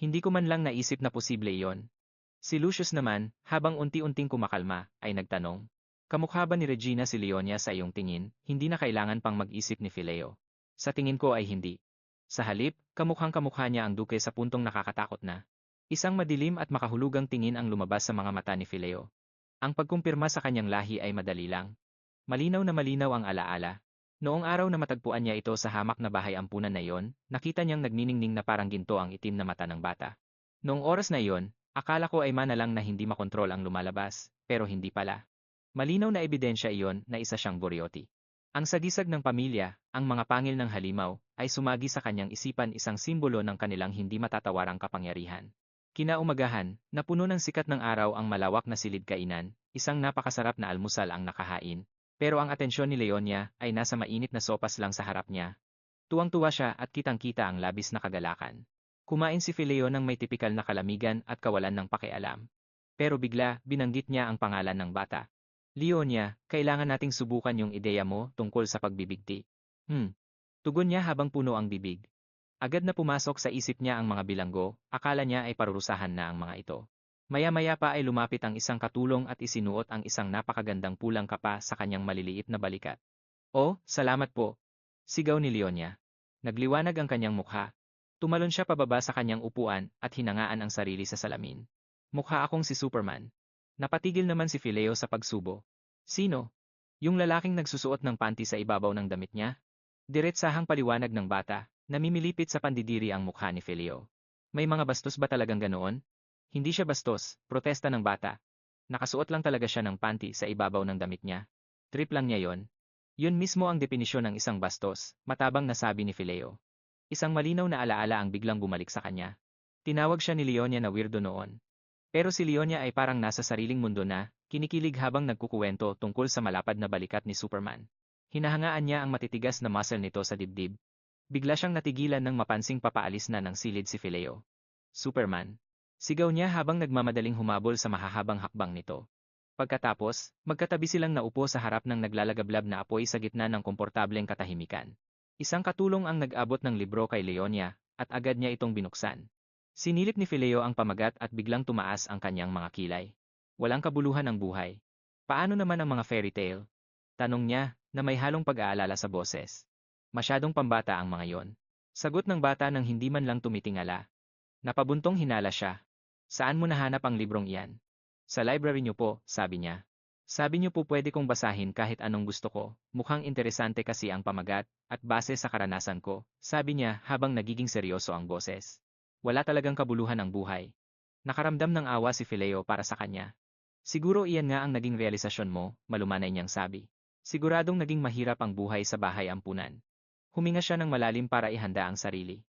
Hindi ko man lang naisip na posible iyon. Si Lucius naman, habang unti-unting kumakalma, ay nagtanong. Kamukha ba ni Regina si Leonia sa iyong tingin, hindi na kailangan pang mag-isip ni Fileo? Sa tingin ko ay hindi. Sa halip, kamukhang-kamukha niya ang duke sa puntong nakakatakot na. Isang madilim at makahulugang tingin ang lumabas sa mga mata ni Fileo. Ang pagkumpirma sa kanyang lahi ay madali lang. Malinaw na malinaw ang alaala. Noong araw na matagpuan niya ito sa hamak na bahay ampunan na iyon, nakita niyang nagniningning na parang ginto ang itim na mata ng bata. Noong oras na iyon, akala ko ay mana lang na hindi makontrol ang lumalabas, pero hindi pala. Malinaw na ebidensya iyon na isa siyang boryoti. Ang sagisag ng pamilya, ang mga pangil ng halimaw, ay sumagi sa kanyang isipan isang simbolo ng kanilang hindi matatawarang kapangyarihan. Kinaumagahan, napuno ng sikat ng araw ang malawak na silid kainan, isang napakasarap na almusal ang nakahain, pero ang atensyon ni Leonia ay nasa mainit na sopas lang sa harap niya. Tuwang-tuwa siya at kitang-kita ang labis na kagalakan. Kumain si Fileo ng may tipikal na kalamigan at kawalan ng pakialam. Pero bigla, binanggit niya ang pangalan ng bata. Leonia, kailangan nating subukan yung ideya mo tungkol sa pagbibigti. Tugon niya habang puno ang bibig. Agad na pumasok sa isip niya ang mga bilanggo, akala niya ay parurusahan na ang mga ito. Maya-maya pa ay lumapit ang isang katulong at isinuot ang isang napakagandang pulang kapa sa kanyang maliliit na balikat. Oh, salamat po. Sigaw ni Leonia. Nagliwanag ang kanyang mukha. Tumalon siya pababa sa kanyang upuan at hinangaan ang sarili sa salamin. Mukha akong si Superman. Napatigil naman si Fileo sa pagsubo. Sino? Yung lalaking nagsusuot ng panty sa ibabaw ng damit niya? Diretsahang paliwanag ng bata, namimilipit sa pandidiri ang mukha ni Fileo. May mga bastos ba talagang ganoon? Hindi siya bastos, protesta ng bata. Nakasuot lang talaga siya ng panty sa ibabaw ng damit niya. Trip lang niya yon. Yun mismo ang definisyon ng isang bastos, matabang na sabi ni Fileo. Isang malinaw na alaala ang biglang bumalik sa kanya. Tinawag siya ni Leonia na weirdo noon. Pero si Leonia ay parang nasa sariling mundo na, kinikilig habang nagkukuwento tungkol sa malapad na balikat ni Superman. Hinahangaan niya ang matitigas na muscle nito sa dibdib. Bigla siyang natigilan nang mapansing papaalis na ng silid si Fileo. Superman. Sigaw niya habang nagmamadaling humabol sa mahahabang hakbang nito. Pagkatapos, magkatabi silang naupo sa harap ng naglalagablab na apoy sa gitna ng komportableng katahimikan. Isang katulong ang nag-abot ng libro kay Leonia, at agad niya itong binuksan. Sinilip ni Fileo ang pamagat at biglang tumaas ang kanyang mga kilay. Walang kabuluhan ang buhay. Paano naman ang mga fairy tale? Tanong niya, na may halong pag-aalala sa boses. Masyadong pambata ang mga yon. Sagot ng bata nang hindi man lang tumitingala. Napabuntong hinala siya. Saan mo nahanap ang librong iyan? Sa library niyo po, sabi niya. Sabi niyo po pwede kong basahin kahit anong gusto ko, mukhang interesante kasi ang pamagat, at base sa karanasan ko, sabi niya habang nagiging seryoso ang boses. Wala talagang kabuluhan ang buhay. Nakaramdam ng awa si Fileo para sa kanya. Siguro iyan nga ang naging realisasyon mo, malumanay niyang sabi. Siguradong naging mahirap ang buhay sa bahay ampunan. Huminga siya ng malalim para ihanda ang sarili.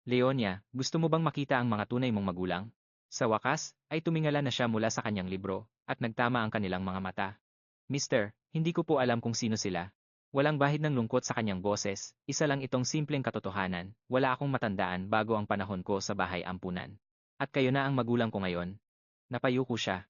Leonia, gusto mo bang makita ang mga tunay mong magulang? Sa wakas, ay tumingala na siya mula sa kanyang libro, at nagtama ang kanilang mga mata. Mister, hindi ko po alam kung sino sila. Walang bahid ng lungkot sa kanyang boses, isa lang itong simpleng katotohanan, wala akong matandaan bago ang panahon ko sa bahay ampunan. At kayo na ang magulang ko ngayon. Napayuko siya.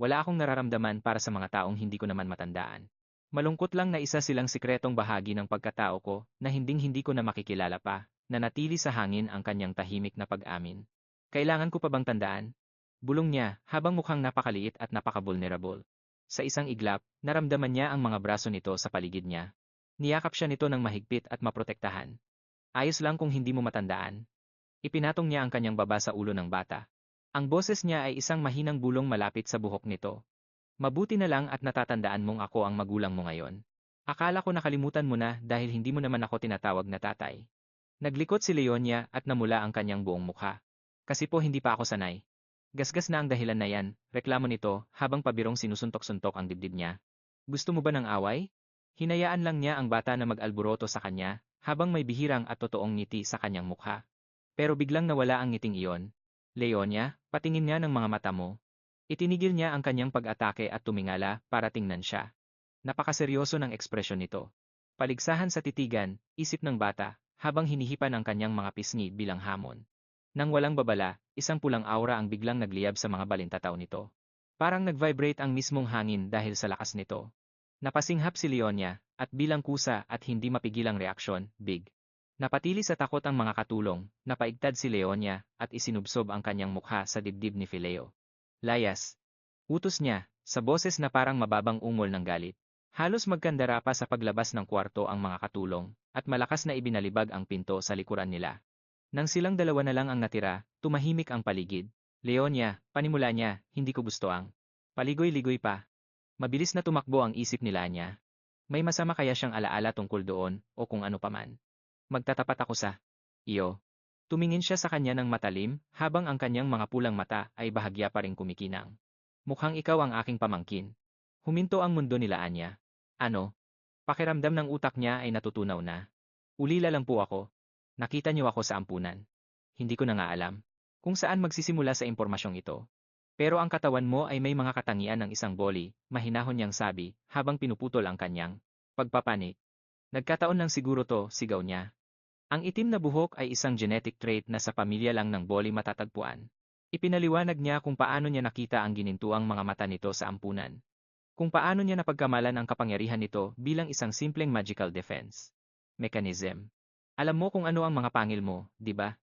Wala akong nararamdaman para sa mga taong hindi ko naman matandaan. Malungkot lang na isa silang sikretong bahagi ng pagkatao ko na hinding-hindi ko na makikilala pa, na natili sa hangin ang kanyang tahimik na pag-amin. Kailangan ko pa bang tandaan? Bulong niya habang mukhang napakaliit at napaka-vulnerable. Sa isang iglap, naramdaman niya ang mga braso nito sa paligid niya. Niyakap siya nito ng mahigpit at maprotektahan. Ayos lang kung hindi mo matandaan. Ipinatong niya ang kanyang baba sa ulo ng bata. Ang boses niya ay isang mahinang bulong malapit sa buhok nito. Mabuti na lang at natatandaan mong ako ang magulang mo ngayon. Akala ko nakalimutan mo na dahil hindi mo naman ako tinatawag na tatay. Naglikot si Leonia at namula ang kanyang buong mukha. Kasi po hindi pa ako sanay. Gasgas na ang dahilan na yan, reklamo nito habang pabirong sinusuntok-suntok ang dibdib niya. Gusto mo ba ng away? Hinayaan lang niya ang bata na mag-alboroto sa kanya, habang may bihirang at totoong ngiti sa kanyang mukha. Pero biglang nawala ang ngiting iyon. Leonia, patingin nga ng mga mata mo. Itinigil niya ang kanyang pag-atake at tumingala para tingnan siya. Napakaseryoso ng ekspresyon nito. Paligsahan sa titigan, isip ng bata, habang hinihipan ang kanyang mga pisngi bilang hamon. Nang walang babala, isang pulang aura ang biglang nagliyab sa mga balintataw nito. Parang nag-vibrate ang mismong hangin dahil sa lakas nito. Napasinghap si Leonia, at bilang kusa at hindi mapigilang reaksyon, big. Napatili sa takot ang mga katulong, napaigtad si Leonia at isinubsob ang kanyang mukha sa dibdib ni Fileo. Layas. Utos niya, sa boses na parang mababang ungol ng galit. Halos magkandara pa sa paglabas ng kwarto ang mga katulong, at malakas na ibinalibag ang pinto sa likuran nila. Nang silang dalawa na lang ang natira, tumahimik ang paligid. Leonia, panimula niya, hindi ko gusto ang. Paligoy-ligoy pa. Mabilis na tumakbo ang isip ni Lanya. May masama kaya siyang alaala tungkol doon, o kung ano paman. Magtatapat ako sa iyo. Tumingin siya sa kanya ng matalim, habang ang kanyang mga pulang mata ay bahagya pa ring kumikinang. Mukhang ikaw ang aking pamangkin. Huminto ang mundo nila Anya. Ano? Pakiramdam ng utak niya ay natutunaw na. Ulila lang po ako. Nakita niyo ako sa ampunan. Hindi ko na nga alam kung saan magsisimula sa impormasyong ito. Pero ang katawan mo ay may mga katangian ng isang boli, mahinahon niyang sabi, habang pinuputol ang kanyang pagpapanik. Nagkataon lang siguro to, sigaw niya. Ang itim na buhok ay isang genetic trait na sa pamilya lang ng boli matatagpuan. Ipinaliwanag niya kung paano niya nakita ang ginintuang mga mata nito sa ampunan. Kung paano niya napagkamalan ang kapangyarihan nito bilang isang simpleng magical defense mechanism. Alam mo kung ano ang mga pangil mo, di ba?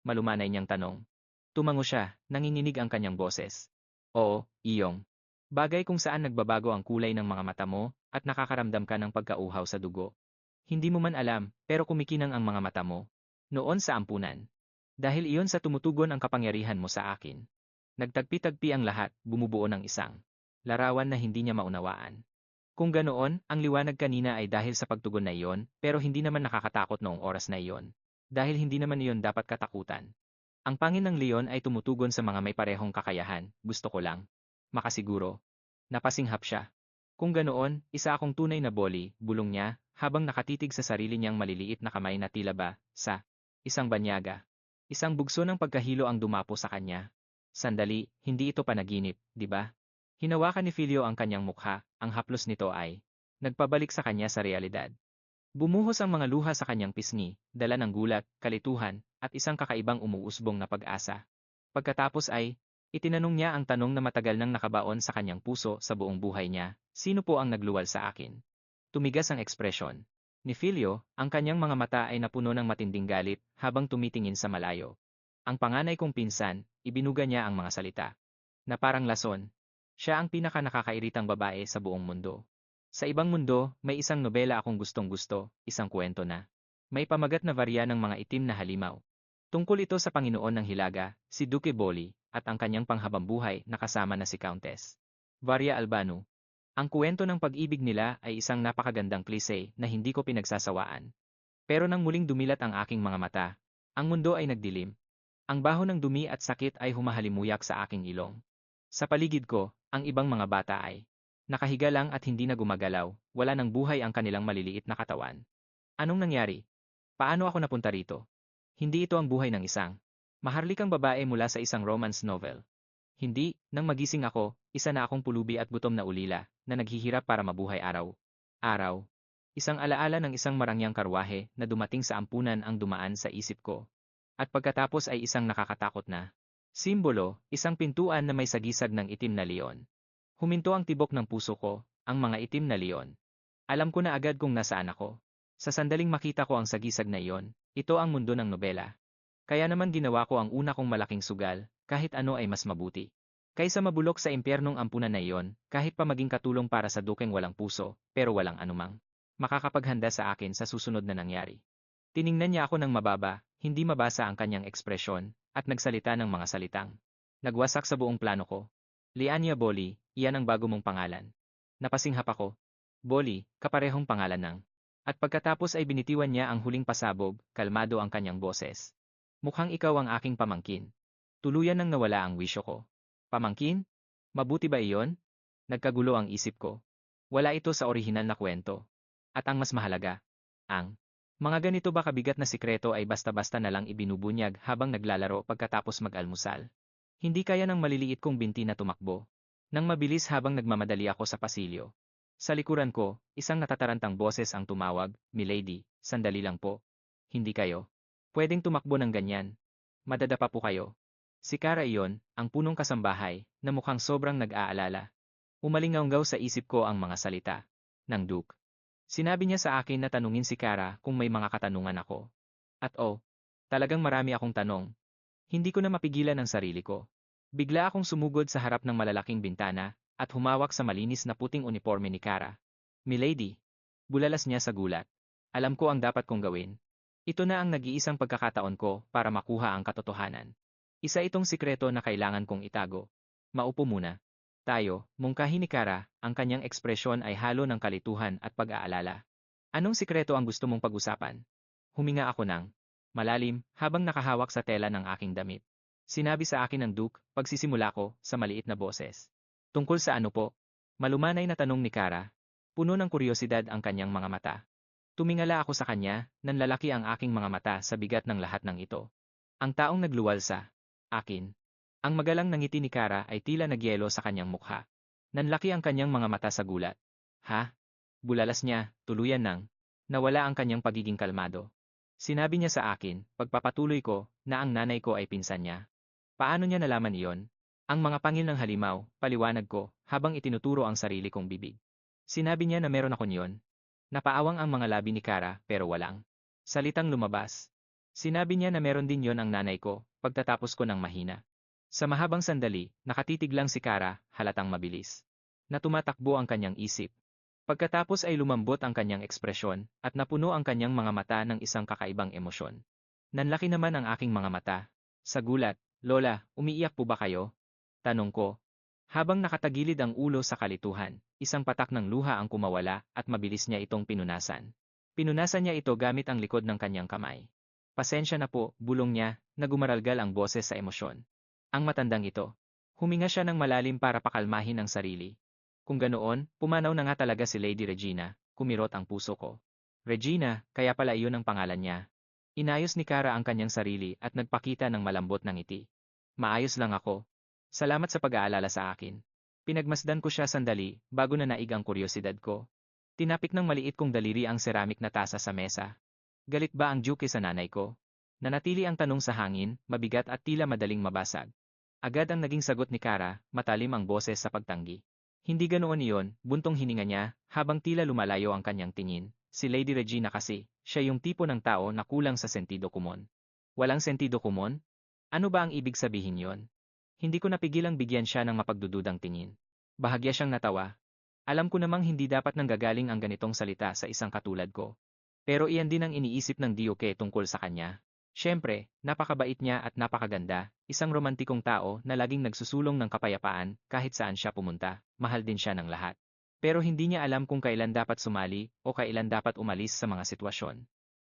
Malumanay niyang tanong. Tumango siya, nanginginig ang kanyang boses. Oo, iyong. Bagay kung saan nagbabago ang kulay ng mga mata mo at nakakaramdam ka ng pagkauhaw sa dugo. Hindi mo man alam, pero kumikinang ang mga mata mo. Noon sa ampunan. Dahil iyon sa tumutugon ang kapangyarihan mo sa akin. Nagtagpi-tagpi ang lahat, bumubuo ng isang larawan na hindi niya maunawaan. Kung ganoon, ang liwanag kanina ay dahil sa pagtugon na iyon, pero hindi naman nakakatakot noong oras na iyon. Dahil hindi naman iyon dapat katakutan. Ang pangin ng leon ay tumutugon sa mga may parehong kakayahan, gusto ko lang. Makasiguro. Napasinghap siya. Kung ganoon, isa akong tunay na boli, bulong niya, habang nakatitig sa sarili niyang maliliit na kamay na tila ba, sa isang banyaga. Isang bugso ng pagkahilo ang dumapo sa kanya. Sandali, hindi ito panaginip, di ba? Hinawakan ni Filio ang kanyang mukha, ang haplos nito ay nagpabalik sa kanya sa realidad. Bumuhos ang mga luha sa kanyang pisngi, dala ng gulat, kalituhan, at isang kakaibang umuusbong na pag-asa. Pagkatapos ay, itinanong niya ang tanong na matagal nang nakabaon sa kanyang puso sa buong buhay niya, sino po ang nagluwal sa akin? Tumigas ang ekspresyon. Ni Filio, ang kanyang mga mata ay napuno ng matinding galit habang tumitingin sa malayo. Ang panganay kong pinsan, ibinuga niya ang mga salita. Na parang lason. Siya ang pinaka-nakakairitang babae sa buong mundo. Sa ibang mundo, may isang nobela akong gustong-gusto, isang kwento na may pamagat na barya ng mga itim na halimaw. Tungkol ito sa Panginoon ng Hilaga, si Duque Boli, at ang kanyang panghabambuhay na kasama na si Countess Varia Albano. Ang kwento ng pag-ibig nila ay isang napakagandang klise na hindi ko pinagsasawaan. Pero nang muling dumilat ang aking mga mata, ang mundo ay nagdilim. Ang baho ng dumi at sakit ay humahalimuyak sa aking ilong. Sa paligid ko, ang ibang mga bata ay nakahiga lang at hindi na gumagalaw, wala ng buhay ang kanilang maliliit na katawan. Anong nangyari? Paano ako napunta rito? Hindi ito ang buhay ng isang maharlikang babae mula sa isang romance novel. Hindi, nang magising ako, isa na akong pulubi at gutom na ulila, na naghihirap para mabuhay araw. Isang alaala ng isang marangyang karwahe na dumating sa ampunan ang dumaan sa isip ko. At pagkatapos ay isang nakakatakot na simbolo, isang pintuan na may sagisag ng itim na leon. Huminto ang tibok ng puso ko, ang mga itim na leon. Alam ko na agad kung nasaan ako. Sa sandaling makita ko ang sagisag na iyon, ito ang mundo ng nobela. Kaya naman ginawa ko ang una kong malaking sugal, kahit ano ay mas mabuti. Kaysa mabulok sa impyernong ampunan na iyon, kahit pa maging katulong para sa dukeng walang puso, pero walang anumang makakapaghanda sa akin sa susunod na nangyari. Tiningnan niya ako ng mababa, hindi mabasa ang kanyang ekspresyon, at nagsalita ng mga salitang nagwasak sa buong plano ko. Liania Boli, iyan ang bago mong pangalan. Napasinghap ako. Boli, kaparehong pangalan ng. At pagkatapos ay binitiwan niya ang huling pasabog, kalmado ang kanyang boses. Mukhang ikaw ang aking pamangkin. Tuluyan nang nawala ang wisyo ko. Pamangkin? Mabuti ba iyon? Nagkagulo ang isip ko. Wala ito sa orihinal na kwento. At ang mas mahalaga, ang mga ganito ba kabigat na sikreto ay basta-basta na lang ibinubunyag habang naglalaro pagkatapos mag-almusal. Hindi kaya ng maliliit kong binti na tumakbo. Nang mabilis habang nagmamadali ako sa pasilyo. Sa likuran ko, isang natatarantang boses ang tumawag, Milady, sandali lang po. Hindi kayo pwedeng tumakbo ng ganyan. Madadapa po kayo. Si Kara iyon, ang punong kasambahay, na mukhang sobrang nag-aalala. Umalingaunggaw sa isip ko ang mga salita ng Duke. Sinabi niya sa akin na tanungin si Kara kung may mga katanungan ako. At talagang marami akong tanong. Hindi ko na mapigilan ang sarili ko. Bigla akong sumugod sa harap ng malalaking bintana at humawak sa malinis na puting uniforme ni Kara. Milady, bulalas niya sa gulat. Alam ko ang dapat kong gawin. Ito na ang nag-iisang pagkakataon ko para makuha ang katotohanan. Isa itong sikreto na kailangan kong itago. Maupo muna. Tayo, mungkahi ni Kara, ang kanyang ekspresyon ay halo ng kalituhan at pag-aalala. Anong sikreto ang gusto mong pag-usapan? Huminga ako ng malalim habang nakahawak sa tela ng aking damit. Sinabi sa akin ng Duke, pagsisimula ko, sa maliit na boses. Tungkol sa ano po? Malumanay na tanong ni Kara. Puno ng kuryosidad ang kanyang mga mata. Tumingala ako sa kanya, nanlalaki ang aking mga mata sa bigat ng lahat ng ito. Ang taong nagluwal sa akin. Ang magalang na ngiti ni Kara ay tila nagyelo sa kanyang mukha. Nanlaki ang kanyang mga mata sa gulat. Ha? Bulalas niya, tuluyan nang nawala ang kanyang pagiging kalmado. Sinabi niya sa akin, pagpapatuloy ko, na ang nanay ko ay pinsan niya. Paano niya nalaman iyon? Ang mga pangil ng halimaw, paliwanag ko, habang itinuturo ang sarili kong bibig. Sinabi niya na meron ako niyon. Napaawang ang mga labi ni Kara, pero walang salitang lumabas. Sinabi niya na meron din yon ang nanay ko, pagtatapos ko ng mahina. Sa mahabang sandali, nakatitig lang si Kara, halatang mabilis. Na tumatakbo ang kanyang isip. Pagkatapos ay lumambot ang kanyang ekspresyon, at napuno ang kanyang mga mata ng isang kakaibang emosyon. Nanlaki naman ang aking mga mata. Sa gulat, Lola, umiiyak po ba kayo? Tanong ko. Habang nakatagilid ang ulo sa kalituhan, isang patak ng luha ang kumawala at mabilis niya itong pinunasan. Pinunasan niya ito gamit ang likod ng kanyang kamay. Pasensya na po, bulong niya, na gumaralgal ang boses sa emosyon. Ang matandang ito. Huminga siya ng malalim para pakalmahin ang sarili. Kung ganoon, pumanaw na nga talaga si Lady Regina, kumirot ang puso ko. Regina, kaya pala iyon ang pangalan niya. Inayos ni Kara ang kanyang sarili at nagpakita ng malambot na ngiti. Maayos lang ako. Salamat sa pag-aalala sa akin. Pinagmasdan ko siya sandali, bago na naig ang kuryosidad ko. Tinapik ng maliit kong daliri ang ceramik na tasa sa mesa. Galit ba ang Duke sa nanay ko? Nanatili ang tanong sa hangin, mabigat at tila madaling mabasag. Agad ang naging sagot ni Kara, matalim ang boses sa pagtanggi. Hindi ganoon iyon, buntong hininga niya, habang tila lumalayo ang kanyang tingin. Si Lady Regina kasi, siya yung tipo ng tao na kulang sa sentido komon. Walang sentido komon? Ano ba ang ibig sabihin yon? Hindi ko napigilang bigyan siya ng mapagdududang tingin. Bahagya siyang natawa. Alam ko namang hindi dapat nanggagaling ang ganitong salita sa isang katulad ko. Pero iyan din ang iniisip ng Duke tungkol sa kanya. Siyempre, napakabait niya at napakaganda, isang romantikong tao na laging nagsusulong ng kapayapaan kahit saan siya pumunta, mahal din siya ng lahat. Pero hindi niya alam kung kailan dapat sumali o kailan dapat umalis sa mga sitwasyon.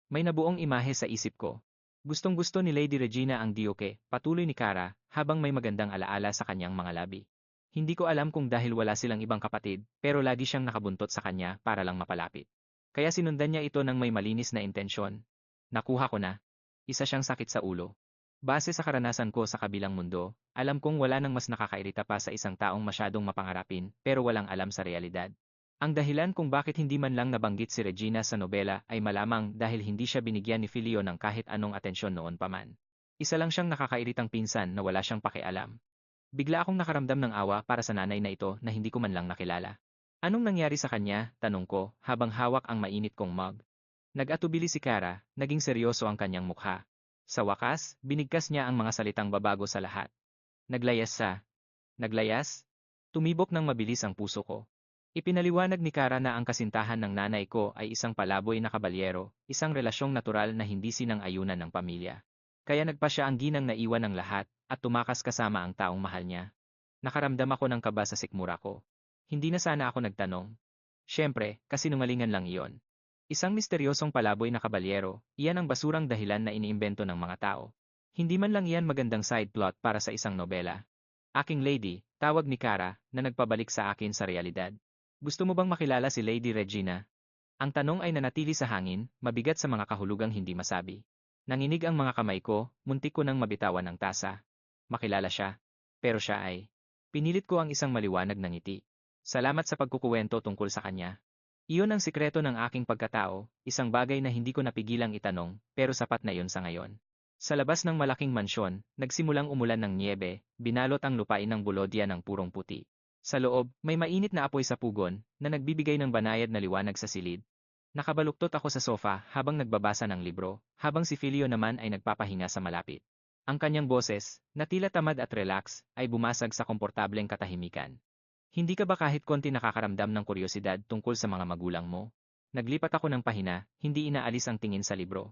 May nabuong imahe sa isip ko. Gustong-gusto ni Lady Regina ang Duke, patuloy ni Kara, habang may magandang alaala sa kanyang mga labi. Hindi ko alam kung dahil wala silang ibang kapatid, pero lagi siyang nakabuntot sa kanya para lang mapalapit. Kaya sinundan niya ito ng may malinis na intensyon. Nakuha ko na. Isa siyang sakit sa ulo. Base sa karanasan ko sa kabilang mundo, alam kong wala nang mas nakakairita pa sa isang taong masyadong mapangarapin pero walang alam sa realidad. Ang dahilan kung bakit hindi man lang nabanggit si Regina sa nobela ay malamang dahil hindi siya binigyan ni Filio ng kahit anong atensyon noon pa man. Isa lang siyang nakakairitang pinsan na wala siyang pakialam. Bigla akong nakaramdam ng awa para sa nanay na ito na hindi ko man lang nakilala. Anong nangyari sa kanya? Tanong ko, habang hawak ang mainit kong mug. Nag-atubili si Kara, naging seryoso ang kanyang mukha. Sa wakas, binigkas niya ang mga salitang babago sa lahat. Naglayas sa. Naglayas? Tumibok ng mabilis ang puso ko. Ipinaliwanag ni Kara na ang kasintahan ng nanay ko ay isang palaboy na kabalyero, isang relasyong natural na hindi sinang-ayunan ng pamilya. Kaya nagpa siya ang ginang naiwan ng lahat, at tumakas kasama ang taong mahal niya. Nakaramdam ako ng kaba sa sikmura ko. Hindi na sana ako nagtanong. Siyempre, kasinungalingan lang iyon. Isang misteryosong palaboy na kabalyero, iyan ang basurang dahilan na iniimbento ng mga tao. Hindi man lang iyan magandang side plot para sa isang nobela. Aking lady, tawag ni Kara, na nagpabalik sa akin sa realidad. Gusto mo bang makilala si Lady Regina? Ang tanong ay nanatili sa hangin, mabigat sa mga kahulugang hindi masabi. Nanginig ang mga kamay ko, muntik ko nang mabitawan ang tasa. Makilala siya. Pero siya ay. Pinilit ko ang isang maliwanag na ngiti. Salamat sa pagkukuwento tungkol sa kanya. Iyon ang sikreto ng aking pagkatao, isang bagay na hindi ko napigilang itanong, pero sapat na iyon sa ngayon. Sa labas ng malaking mansyon, nagsimulang umulan ng niyebe, binalot ang lupain ng Bulodia ng purong puti. Sa loob, may mainit na apoy sa pugon, na nagbibigay ng banayad na liwanag sa silid. Nakabaluktot ako sa sofa habang nagbabasa ng libro, habang si Filio naman ay nagpapahinga sa malapit. Ang kanyang boses, na tila tamad at relax, ay bumasag sa komportableng katahimikan. Hindi ka ba kahit konti nakakaramdam ng kuryosidad tungkol sa mga magulang mo? Naglipat ako ng pahina, hindi inaalis ang tingin sa libro.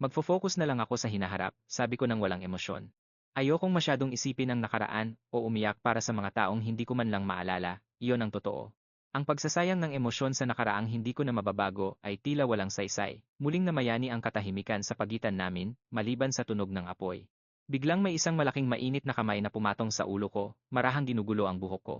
Magfo-focus na lang ako sa hinaharap, sabi ko ng walang emosyon. Ayokong masyadong isipin ang nakaraan o umiyak para sa mga taong hindi ko man lang maalala, iyon ang totoo. Ang pagsasayang ng emosyon sa nakaraang hindi ko na mababago ay tila walang saysay. Muling namayani ang katahimikan sa pagitan namin, maliban sa tunog ng apoy. Biglang may isang malaking mainit na kamay na pumatong sa ulo ko, marahang ginugulo ang buhok ko.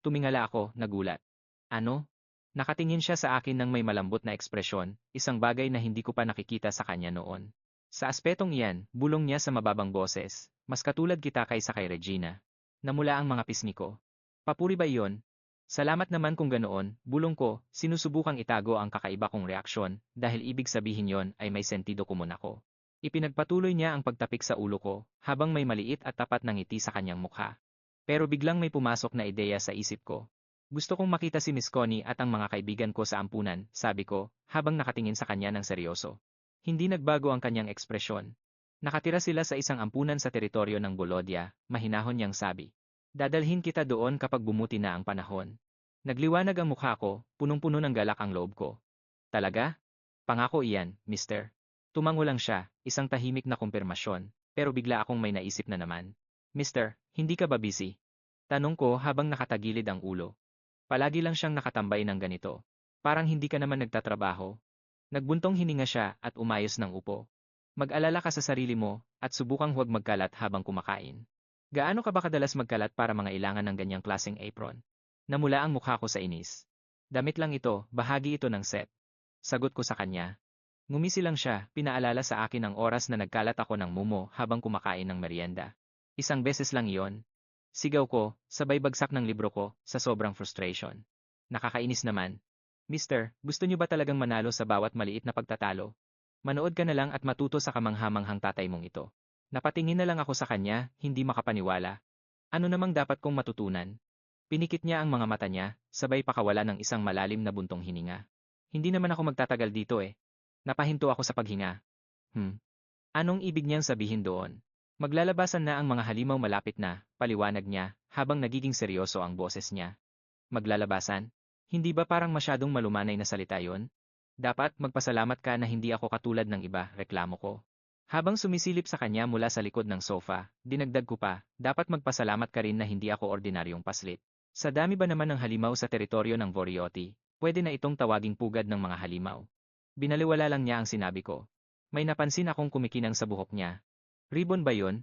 Tumingala ako, nagulat. Ano? Nakatingin siya sa akin ng may malambot na ekspresyon, isang bagay na hindi ko pa nakikita sa kanya noon. Sa aspetong iyan, bulong niya sa mababang boses, mas katulad kita kaysa kay Regina. Namula ang mga pisngi ko. Papuri ba iyon? Salamat naman kung ganoon, bulong ko, sinusubukang itago ang kakaiba kong reaksyon, dahil ibig sabihin yon ay may sentido kumun ako. Ipinagpatuloy niya ang pagtapik sa ulo ko, habang may maliit at tapat na ngiti sa kanyang mukha. Pero biglang may pumasok na ideya sa isip ko. Gusto kong makita si Miss Connie at ang mga kaibigan ko sa ampunan, sabi ko, habang nakatingin sa kanya ng seryoso. Hindi nagbago ang kanyang ekspresyon. Nakatira sila sa isang ampunan sa teritoryo ng Bolodia, mahinahon niyang sabi. Dadalhin kita doon kapag bumuti na ang panahon. Nagliwanag ang mukha ko, punong-puno ng galak ang loob ko. Talaga? Pangako iyan, mister. Tumango lang siya, isang tahimik na kumpirmasyon, pero bigla akong may naisip na naman. Mister, hindi ka ba busy? Tanong ko habang nakatagilid ang ulo. Palagi lang siyang nakatambay ng ganito. Parang hindi ka naman nagtatrabaho. Nagbuntong hininga siya at umayos ng upo. Mag-alala ka sa sarili mo at subukang huwag magkalat habang kumakain. Gaano ka ba kadalas magkalat para mga ilangan ng ganyang klaseng apron? Namula ang mukha ko sa inis. Damit lang ito, bahagi ito ng set. Sagot ko sa kanya. Ngumisi lang siya, pinaalala sa akin ang oras na nagkalat ako ng mumo habang kumakain ng merienda. Isang beses lang iyon. Sigaw ko, sabay bagsak ng libro ko, sa sobrang frustration. Nakakainis naman. Mister, gusto niyo ba talagang manalo sa bawat maliit na pagtatalo? Manood ka na lang at matuto sa kamanghamanghang tatay mong ito. Napatingin na lang ako sa kanya, hindi makapaniwala. Ano namang dapat kong matutunan? Pinikit niya ang mga mata niya, sabay pakawala ng isang malalim na buntong hininga. Hindi naman ako magtatagal dito eh. Napahinto ako sa paghinga. Anong ibig niyang sabihin doon? Maglalabasan na ang mga halimaw malapit na, paliwanag niya, habang nagiging seryoso ang boses niya. Maglalabasan? Hindi ba parang masyadong malumanay na salita yon? Dapat magpasalamat ka na hindi ako katulad ng iba, reklamo ko. Habang sumisilip sa kanya mula sa likod ng sofa, dinagdag ko pa, dapat magpasalamat ka rin na hindi ako ordinaryong paslit. Sa dami ba naman ng halimaw sa teritoryo ng Vorioti, pwede na itong tawaging pugad ng mga halimaw. Binaliwala lang niya ang sinabi ko. May napansin akong kumikinang sa buhok niya. Ribbon ba yun?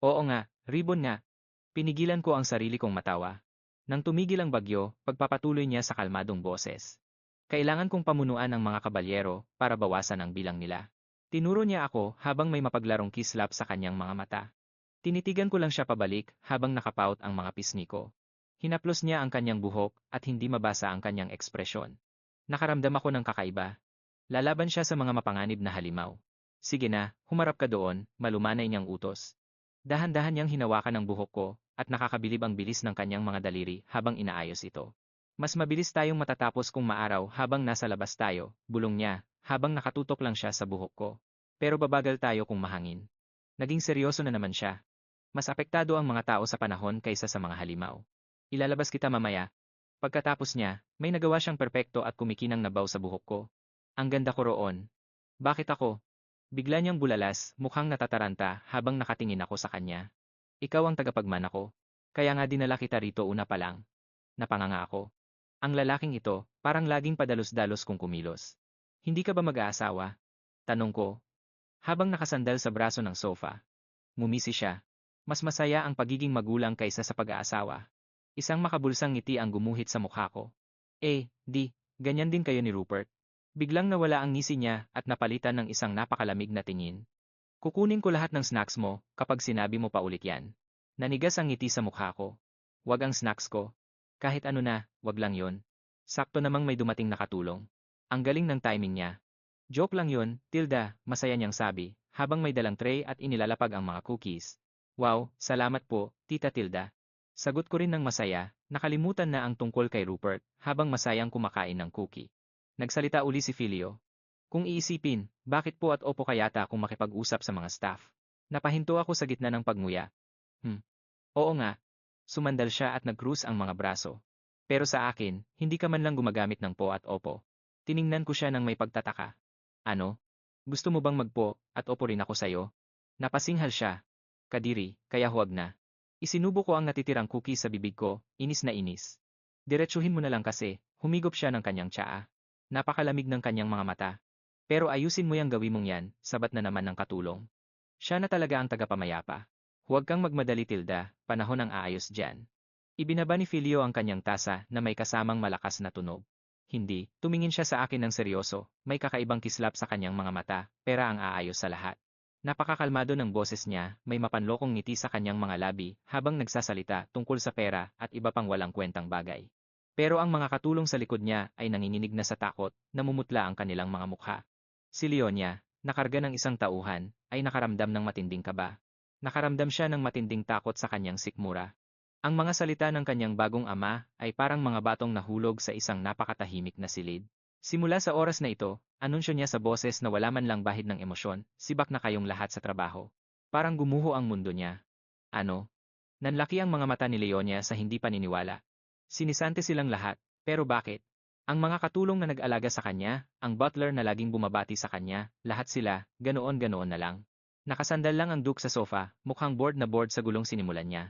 Oo nga, ribbon nga. Pinigilan ko ang sarili kong matawa. Nang tumigil ang bagyo, pagpapatuloy niya sa kalmadong boses. Kailangan kong pamunuan ang mga kabalyero para bawasan ang bilang nila. Tinuro niya ako habang may mapaglarong kislap sa kanyang mga mata. Tinitigan ko lang siya pabalik habang nakapaut ang mga pisngi ko. Hinaplos niya ang kanyang buhok at hindi mabasa ang kanyang ekspresyon. Nakaramdam ako ng kakaiba. Lalaban siya sa mga mapanganib na halimaw. Sige na, humarap ka doon, malumanay niyang utos. Dahan-dahan niyang hinawakan ang buhok ko, at nakakabilib ang bilis ng kanyang mga daliri habang inaayos ito. Mas mabilis tayong matatapos kung maaraw habang nasa labas tayo, bulong niya, habang nakatutok lang siya sa buhok ko. Pero babagal tayo kung mahangin. Naging seryoso na naman siya. Mas apektado ang mga tao sa panahon kaysa sa mga halimaw. Ilalabas kita mamaya. Pagkatapos niya, may nagawa siyang perpekto at kumikinang nabaw sa buhok ko. Ang ganda ko roon. Bakit ako? Bigla niyang bulalas, mukhang natataranta habang nakatingin ako sa kanya. Ikaw ang tagapagmana ko. Kaya nga dinala kita rito una pa lang. Napanganga ako. Ang lalaking ito, parang laging padalos-dalos kung kumilos. Hindi ka ba mag-aasawa? Tanong ko. Habang nakasandal sa braso ng sofa. Ngumisi siya. Mas masaya ang pagiging magulang kaysa sa pag-aasawa. Isang makabulsang ngiti ang gumuhit sa mukha ko. Ganyan din kayo ni Rupert. Biglang nawala ang ngisi niya at napalitan ng isang napakalamig na tingin. Kukunin ko lahat ng snacks mo kapag sinabi mo pa ulit yan. Nanigas ang ngiti sa mukha ko. Wag ang snacks ko. Kahit ano na, wag lang yon. Sakto namang may dumating na katulong. Ang galing ng timing niya. Joke lang yon, Tilda, masaya niyang sabi, habang may dalang tray at inilalapag ang mga cookies. Wow, salamat po, Tita Tilda. Sagot ko rin ng masaya, nakalimutan na ang tungkol kay Rupert, habang masayang kumakain ng cookie. Nagsalita uli si Filio. Kung iisipin, bakit po at opo kayata kung makipag-usap sa mga staff? Napahinto ako sa gitna ng pagmuya. Oo nga. Sumandal siya at nag-cruise ang mga braso. Pero sa akin, hindi ka man lang gumagamit ng po at opo. Tiningnan ko siya ng may pagtataka. Ano? Gusto mo bang magpo at opo rin ako sa'yo? Napasinghal siya. Kadiri, kaya huwag na. Isinubo ko ang natitirang cookie sa bibig ko, inis na inis. Diretsuhin mo na lang kasi, humigop siya ng kanyang tsaa. Napakalamig ng kanyang mga mata. Pero ayusin mo yang gawin mong yan, sabat na naman ng katulong. Siya na talaga ang tagapamayapa. Huwag kang magmadali Tilda, panahon ang aayos dyan. Ibinaba ni Filio ang kanyang tasa na may kasamang malakas na tunog. Hindi, tumingin siya sa akin ng seryoso, may kakaibang kislap sa kanyang mga mata, pera ang aayos sa lahat. Napakakalmado ng boses niya, may mapanlokong ngiti sa kanyang mga labi habang nagsasalita tungkol sa pera at iba pang walang kwentang bagay. Pero ang mga katulong sa likod niya ay nanginginig na sa takot, namumutla ang kanilang mga mukha. Si Leonia, nakarga ng isang tauhan, ay nakaramdam ng matinding kaba. Nakaramdam siya ng matinding takot sa kanyang sikmura. Ang mga salita ng kanyang bagong ama ay parang mga batong nahulog sa isang napakatahimik na silid. Simula sa oras na ito, anunsyo niya sa boses na wala man lang bahid ng emosyon, sibak na kayong lahat sa trabaho. Parang gumuho ang mundo niya. Ano? Nanlaki ang mga mata ni Leonia sa hindi paniniwala. Sinisante silang lahat, pero bakit? Ang mga katulong na nag-alaga sa kanya, ang butler na laging bumabati sa kanya, lahat sila, ganoon-ganoon na lang. Nakasandal lang ang Duke sa sofa, mukhang bored na bored sa gulong sinimulan niya.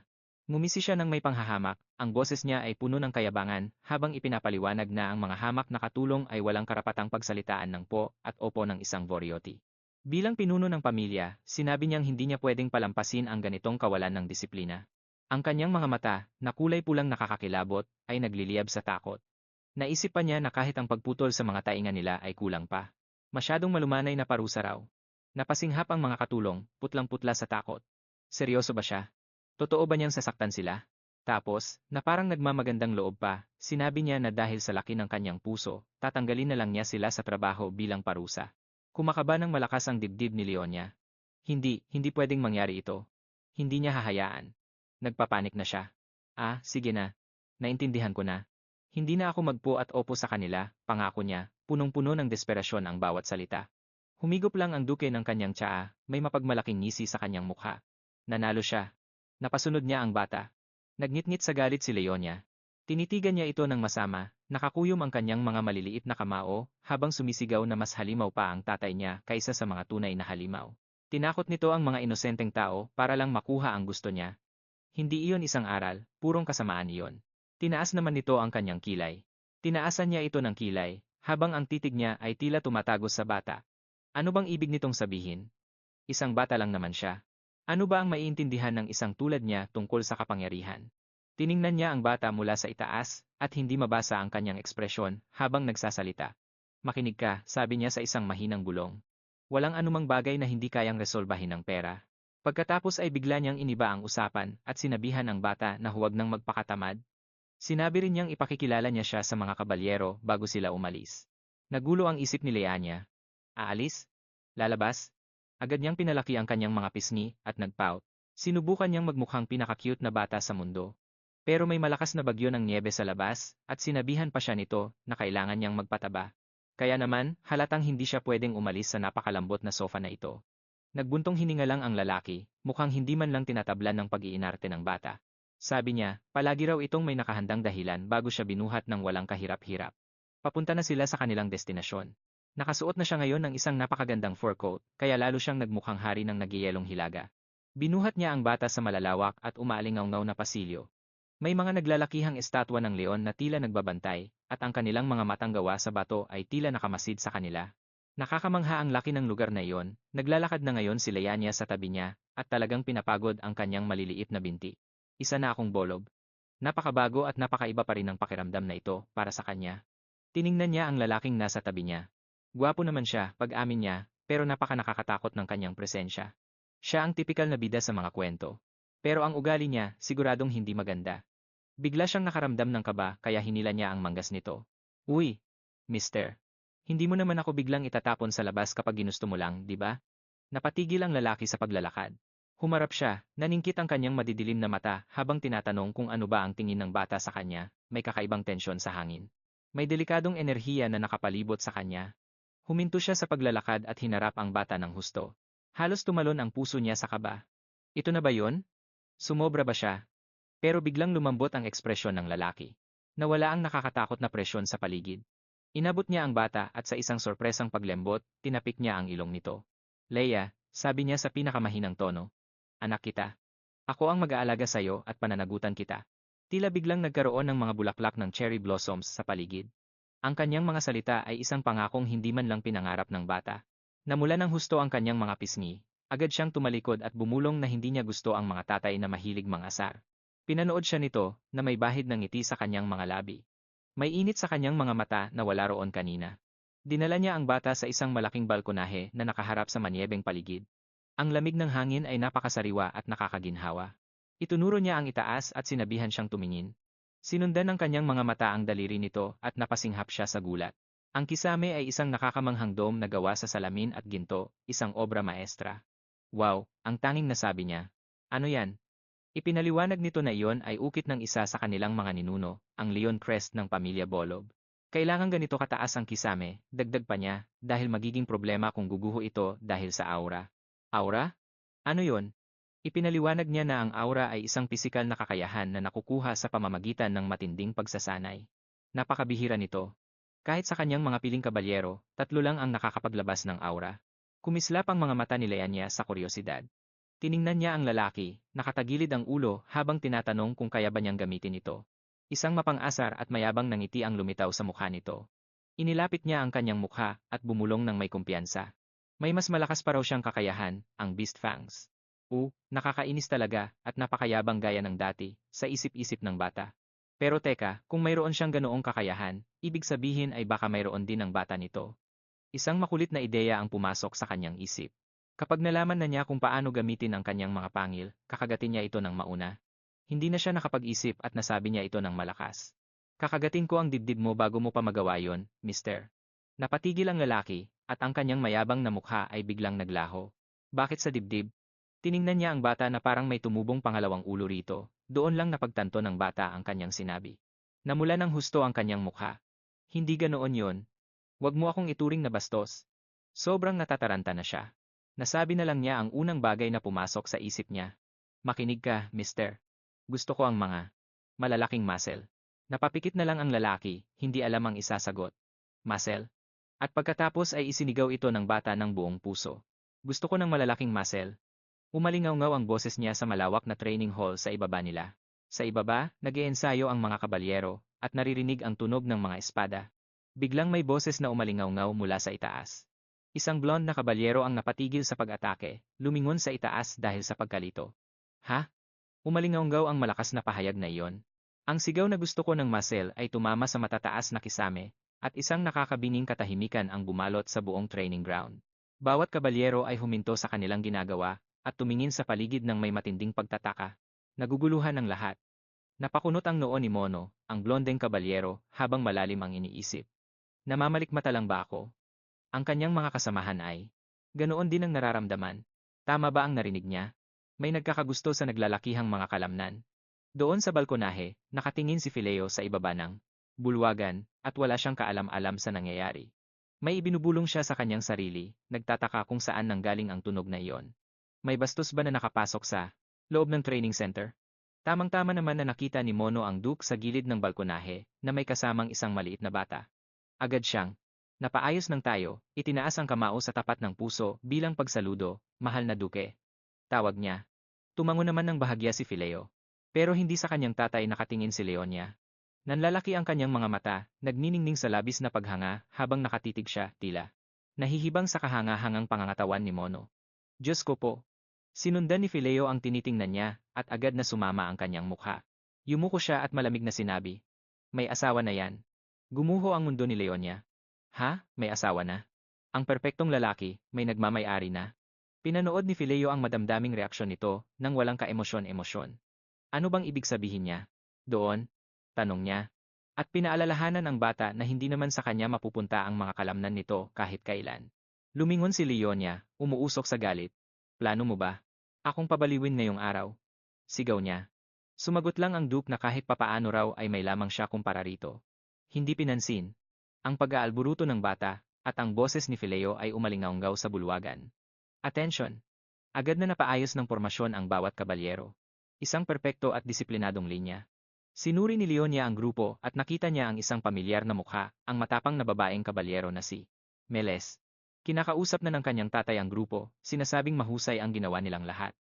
Ngumisi siya ng may panghahamak, ang boses niya ay puno ng kayabangan, habang ipinapaliwanag na ang mga hamak na katulong ay walang karapatang pagsalitaan ng po at opo ng isang Vorioti. Bilang pinuno ng pamilya, sinabi niyang hindi niya pwedeng palampasin ang ganitong kawalan ng disiplina. Ang kanyang mga mata, na kulay pulang nakakakilabot, ay nagliliyab sa takot. Naisip pa niya na kahit ang pagputol sa mga tainga nila ay kulang pa. Masyadong malumanay na parusa raw. Napasinghap ang mga katulong, putlang-putla sa takot. Seryoso ba siya? Totoo ba niyang sasaktan sila? Tapos, na parang nagmamagandang loob pa, sinabi niya na dahil sa laki ng kanyang puso, tatanggalin na lang niya sila sa trabaho bilang parusa. Kumakaba ng malakas ang dibdib ni Leonia. Hindi pwedeng mangyari ito. Hindi niya hahayaan. Nagpapanik na siya. Sige na. Naintindihan ko na. Hindi na ako magpo at opo sa kanila, pangako niya, punong-puno ng desperasyon ang bawat salita. Humigop lang ang duke ng kanyang tsaa, may mapagmalaking ngisi sa kanyang mukha. Nanalo siya. Napasunod niya ang bata. Nagngit-ngit sa galit si Leonia. Tinitigan niya ito ng masama, nakakuyom ang kanyang mga maliliit na kamao, habang sumisigaw na mas halimaw pa ang tatay niya kaysa sa mga tunay na halimaw. Tinakot nito ang mga inosenteng tao para lang makuha ang gusto niya. Hindi iyon isang aral, purong kasamaan iyon. Tinaas naman nito ang kanyang kilay. Tinaasan niya ito ng kilay, habang ang titig niya ay tila tumatagos sa bata. Ano bang ibig nitong sabihin? Isang bata lang naman siya. Ano ba ang maiintindihan ng isang tulad niya tungkol sa kapangyarihan? Tiningnan niya ang bata mula sa itaas, at hindi mabasa ang kanyang ekspresyon habang nagsasalita. Makinig ka, sabi niya sa isang mahinang bulong. Walang anumang bagay na hindi kayang resolbahin ng pera. Pagkatapos ay bigla niyang iniba ang usapan at sinabihan ang bata na huwag nang magpakatamad. Sinabi rin niyang ipakikilala niya siya sa mga kabalyero bago sila umalis. Nagulo ang isip ni Leania. Aalis? Lalabas? Agad niyang pinalaki ang kanyang mga pisngi at nagpout. Sinubukan niyang magmukhang pinaka-cute na bata sa mundo. Pero may malakas na bagyo ng niebe sa labas at sinabihan pa siya nito na kailangan niyang magpataba. Kaya naman, halatang hindi siya pwedeng umalis sa napakalambot na sofa na ito. Nagbuntong hininga lang ang lalaki, mukhang hindi man lang tinatablan ng pag-iinarte ng bata. Sabi niya, palagi raw itong may nakahandang dahilan bago siya binuhat ng walang kahirap-hirap. Papunta na sila sa kanilang destinasyon. Nakasuot na siya ngayon ng isang napakagandang fur coat, kaya lalo siyang nagmukhang hari ng nagyayelong hilaga. Binuhat niya ang bata sa malalawak at umaalingaw-ngaw na pasilyo. May mga naglalakihang estatwa ng leon na tila nagbabantay, at ang kanilang mga matang gawa sa bato ay tila nakamasid sa kanila. Nakakamangha ang laki ng lugar na iyon, naglalakad na ngayon si Leania sa tabi niya, at talagang pinapagod ang kanyang maliliit na binti. Isa na akong bolog. Napakabago at napakaiba pa rin ang pakiramdam na ito para sa kanya. Tiningnan niya ang lalaking nasa tabi niya. Gwapo naman siya, pag-amin niya, pero napaka nakakatakot ng kanyang presensya. Siya ang tipikal na bida sa mga kwento. Pero ang ugali niya, siguradong hindi maganda. Bigla siyang nakaramdam ng kaba kaya hinila niya ang manggas nito. Uy, mister. Hindi mo naman ako biglang itatapon sa labas kapag ginusto mo lang, di ba? Napatigil ang lalaki sa paglalakad. Humarap siya, naningkit ang kanyang madidilim na mata habang tinatanong kung ano ba ang tingin ng bata sa kanya, may kakaibang tensyon sa hangin. May delikadong enerhiya na nakapalibot sa kanya. Huminto siya sa paglalakad at hinarap ang bata ng husto. Halos tumalon ang puso niya sa kaba. Ito na ba yun? Sumobra ba siya? Pero biglang lumambot ang ekspresyon ng lalaki. Nawala ang nakakatakot na presyon sa paligid. Inabot niya ang bata at sa isang sorpresang paglembot, tinapik niya ang ilong nito. Leia, sabi niya sa pinakamahinang tono. Anak kita. Ako ang mag-aalaga sa'yo at pananagutan kita. Tila biglang nagkaroon ng mga bulaklak ng cherry blossoms sa paligid. Ang kanyang mga salita ay isang pangakong hindi man lang pinangarap ng bata. Namula ng husto ang kanyang mga pisngi, agad siyang tumalikod at bumulong na hindi niya gusto ang mga tatay na mahilig mangasar. Pinanood siya nito na may bahid ng ngiti sa kanyang mga labi. May init sa kanyang mga mata na wala roon kanina. Dinala niya ang bata sa isang malaking balkonahe na nakaharap sa manyebeng paligid. Ang lamig ng hangin ay napakasariwa at nakakaginhawa. Itunuro niya ang itaas at sinabihan siyang tumingin. Sinundan ng kanyang mga mata ang daliri nito at napasinghap siya sa gulat. Ang kisame ay isang nakakamanghang dome na gawa sa salamin at ginto, isang obra maestra. Wow, ang tanging nasabi niya. Ano yan? Ipinaliwanag nito na iyon ay ukit ng isa sa kanilang mga ninuno, ang Leon Crest ng pamilya Bolob. Kailangan ganito kataas ang kisame, dagdag pa niya, dahil magiging problema kung guguho ito dahil sa aura. Aura? Ano yon? Ipinaliwanag niya na ang aura ay isang pisikal na kakayahan na nakukuha sa pamamagitan ng matinding pagsasanay. Napakabihira nito. Kahit sa kanyang mga piling kabalyero, 3 lang ang nakakapaglabas ng aura. Kumislap ang mga mata ni Leanya sa kuryosidad. Tiningnan niya ang lalaki, nakatagilid ang ulo habang tinatanong kung kaya ba niyang gamitin ito. Isang mapang-asar at mayabang na ngiti ang lumitaw sa mukha nito. Inilapit niya ang kanyang mukha at bumulong ng may kumpiyansa. May mas malakas pa raw siyang kakayahan, ang Beast Fangs. Nakakainis talaga at napakayabang gaya ng dati, sa isip-isip ng bata. Pero teka, kung mayroon siyang ganoong kakayahan, ibig sabihin ay baka mayroon din ang bata nito. Isang makulit na ideya ang pumasok sa kanyang isip. Kapag nalaman na niya kung paano gamitin ang kanyang mga pangil, kakagatin niya ito ng mauna. Hindi na siya nakapag-isip at nasabi niya ito ng malakas. Kakagatin ko ang dibdib mo bago mo pa magawa yon, mister. Napatigil ang lalaki, at ang kanyang mayabang na mukha ay biglang naglaho. Bakit sa dibdib? Tiningnan niya ang bata na parang may tumubong pangalawang ulo rito. Doon lang napagtanto ng bata ang kanyang sinabi. Namula ng husto ang kanyang mukha. Hindi ganoon yon. Huwag mo akong ituring na bastos. Sobrang natataranta na siya. Nasabi na lang niya ang unang bagay na pumasok sa isip niya. Makinig ka, mister. Gusto ko ang mga malalaking muscle. Napapikit na lang ang lalaki, hindi alam ang isasagot. Muscle? At pagkatapos ay isinigaw ito ng bata ng buong puso. Gusto ko ng malalaking muscle. Umalingaw-ngaw ang boses niya sa malawak na training hall sa ibaba nila. Sa ibaba, nag-iensayo ang mga kabalyero, at naririnig ang tunog ng mga espada. Biglang may boses na umalingaw-ngaw mula sa itaas. Isang blonde na kabalyero ang napatigil sa pag-atake, lumingon sa itaas dahil sa pagkalito. Ha? Umalingaw-ngaw ang malakas na pahayag na iyon. Ang sigaw na gusto ko ng muscle ay tumama sa matataas na kisame, at isang nakakabining katahimikan ang bumalot sa buong training ground. Bawat kabalyero ay huminto sa kanilang ginagawa, at tumingin sa paligid ng may matinding pagtataka. Naguguluhan ang lahat. Napakunot ang noo ni Mono, ang blondeng kabalyero, habang malalim ang iniisip. Namamalikmata lang ba ako? Ang kanyang mga kasamahan ay, ganoon din ang nararamdaman. Tama ba ang narinig niya? May nagkakagusto sa naglalakihang mga kalamnan. Doon sa balkonahe, nakatingin si Fileo sa ibaba ng bulwagan, at wala siyang kaalam-alam sa nangyayari. May ibinubulong siya sa kanyang sarili, nagtataka kung saan nanggaling ang tunog na iyon. May bastos ba na nakapasok sa loob ng training center? Tamang-tama naman na nakita ni Mono ang Duke sa gilid ng balkonahe, na may kasamang isang maliit na bata. Agad siyang napaayos ng tayo, itinaas ang kamao sa tapat ng puso bilang pagsaludo, mahal na Duke. Tawag niya. Tumango naman ng bahagya si Fileo. Pero hindi sa kanyang tatay nakatingin si Leonia. Nanlalaki ang kanyang mga mata, nagniningning sa labis na paghanga habang nakatitig siya, tila. Nahihibang sa kahanga-hangang pangangatawan ni Mono. Diyos ko po. Sinundan ni Fileo ang tinitingnan niya, at agad na sumama ang kanyang mukha. Yumuko siya at malamig na sinabi. May asawa na yan. Gumuho ang mundo ni Leonia. Ha? May asawa na? Ang perpektong lalaki, may nagmamay-ari na. Pinanood ni Fileo ang madamdaming reaksyon nito, nang walang kaemosyon-emosyon. Ano bang ibig sabihin niya? Doon? Tanong niya. At pinaalalahanan ang bata na hindi naman sa kanya mapupunta ang mga kalamnan nito kahit kailan. Lumingon si Leonia, umuusok sa galit. Plano mo ba? Akong pabaliwin ngayong araw. Sigaw niya. Sumagot lang ang Duke na kahit papaano raw ay may lamang siya kumpara rito. hindi pinansin. Ang pag-aalburuto ng bata, at ang boses ni Fileo ay umalingaunggaw sa bulwagan. Attention! Agad na napaayos ng pormasyon ang bawat kabalyero. Isang perpekto at disiplinadong linya. Sinuri ni Leonia ang grupo at nakita niya ang isang pamilyar na mukha, ang matapang na babaeng kabalyero na si Meles. Kinakausap na ng kanyang tatay ang grupo, sinasabing mahusay ang ginawa nilang lahat.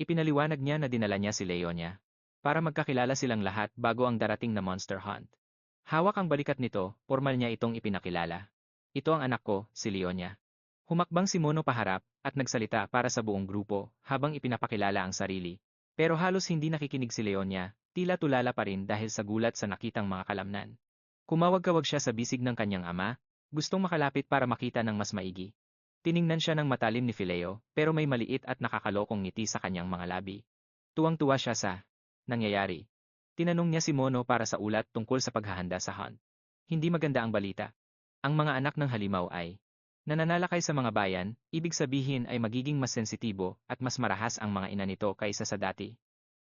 Ipinaliwanag niya na dinala niya si Leonia para magkakilala silang lahat bago ang darating na monster hunt. Hawak ang balikat nito, formal niya itong ipinakilala. Ito ang anak ko, si Leonia. Humakbang si Mono paharap at nagsalita para sa buong grupo habang ipinapakilala ang sarili. Pero halos hindi nakikinig si Leonia, tila tulala pa rin dahil sa gulat sa nakitang mga kalamnan. Kumawag-kawag siya sa bisig ng kanyang ama, gustong makalapit para makita ng mas maigi. Tiningnan siya ng matalim ni Fileo, pero may maliit at nakakalokong ngiti sa kanyang mga labi. Tuwang-tuwa siya sa nangyayari. Tinanong niya si Mono para sa ulat tungkol sa paghahanda sa hunt. Hindi maganda ang balita. Ang mga anak ng halimaw ay nananalakay sa mga bayan, ibig sabihin ay magiging mas sensitibo at mas marahas ang mga ina nito kaysa sa dati.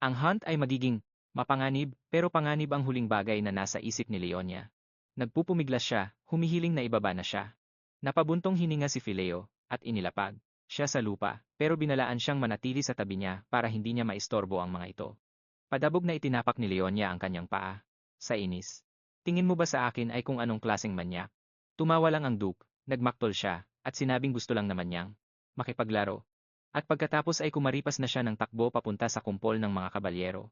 Ang hunt ay magiging mapanganib, pero panganib ang huling bagay na nasa isip ni Leonia. Nagpupumiglas siya, humihiling na ibaba na siya. Napabuntong hininga si Fileo, at inilapag siya sa lupa, pero binalaan siyang manatili sa tabi niya para hindi niya maistorbo ang mga ito. Padabog na itinapak ni Leonia ang kanyang paa. Sa inis. Tingin mo ba sa akin ay kung anong klaseng manyak? Tumawa lang ang Duke, nagmaktol siya, at sinabing gusto lang naman niyang makipaglaro. At pagkatapos ay kumaripas na siya ng takbo papunta sa kumpol ng mga kabalyero.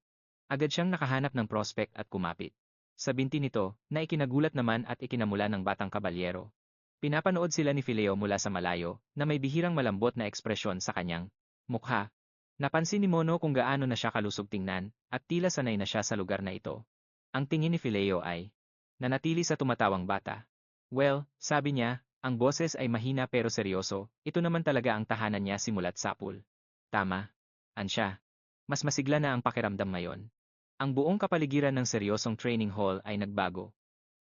Agad siyang nakahanap ng prospect at kumapit. Sa binti nito, na ikinagulat naman at ikinamula ng batang kabalyero. Pinapanood sila ni Fileo mula sa malayo, na may bihirang malambot na ekspresyon sa kanyang mukha. Napansin ni Mono kung gaano na siya kalusog tingnan, at tila sanay na siya sa lugar na ito. Ang tingin ni Fileo ay nanatili sa tumatawang bata. Well, sabi niya, ang boses ay mahina pero seryoso, ito naman talaga ang tahanan niya simula't sapul. Tama. Ansya. Mas masigla na ang pakiramdam ngayon. Ang buong kapaligiran ng seryosong training hall ay nagbago.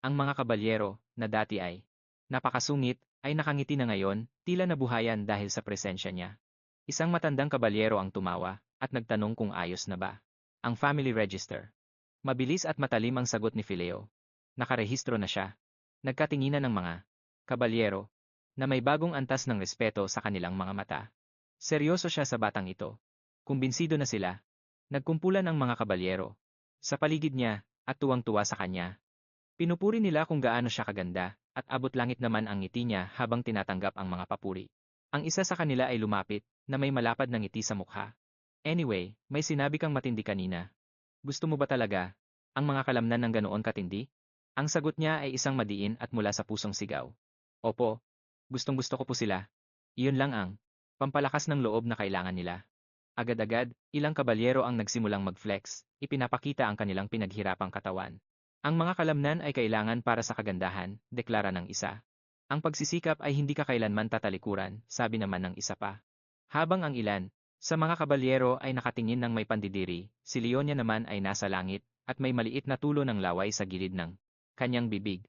Ang mga kabalyero, na dati ay napakasungit, ay nakangiti na ngayon, tila nabuhayan dahil sa presensya niya. Isang matandang kabalyero ang tumawa, at nagtanong kung ayos na ba ang family register. Mabilis at matalim ang sagot ni Fileo. Nakarehistro na siya. Nagkatinginan ng mga kabalyero, na may bagong antas ng respeto sa kanilang mga mata. Seryoso siya sa batang ito. Kumbinsido na sila. Nagkumpulan ang mga kabalyero sa paligid niya, at tuwang-tuwa sa kanya. Pinupuri nila kung gaano siya kaganda, at abot langit naman ang ngiti niya habang tinatanggap ang mga papuri. Ang isa sa kanila ay lumapit, na may malapad na ngiti sa mukha. Anyway, may sinabi kang matindi kanina. Gusto mo ba talaga ang mga kalamnan ng ganoon katindi? Ang sagot niya ay isang madiin at mula sa pusong sigaw. Opo, gustong-gusto ko po sila. Iyon lang ang pampalakas ng loob na kailangan nila. Agad-agad, ilang kabalyero ang nagsimulang mag-flex, ipinapakita ang kanilang pinaghirapang katawan. Ang mga kalamnan ay kailangan para sa kagandahan, deklara ng isa. Ang pagsisikap ay hindi kakailanman tatalikuran, sabi naman ng isa pa. Habang ang ilan, sa mga kabalyero ay nakatingin ng may pandidiri, si Leonia naman ay nasa langit, at may maliit na tulo ng laway sa gilid ng kanyang bibig.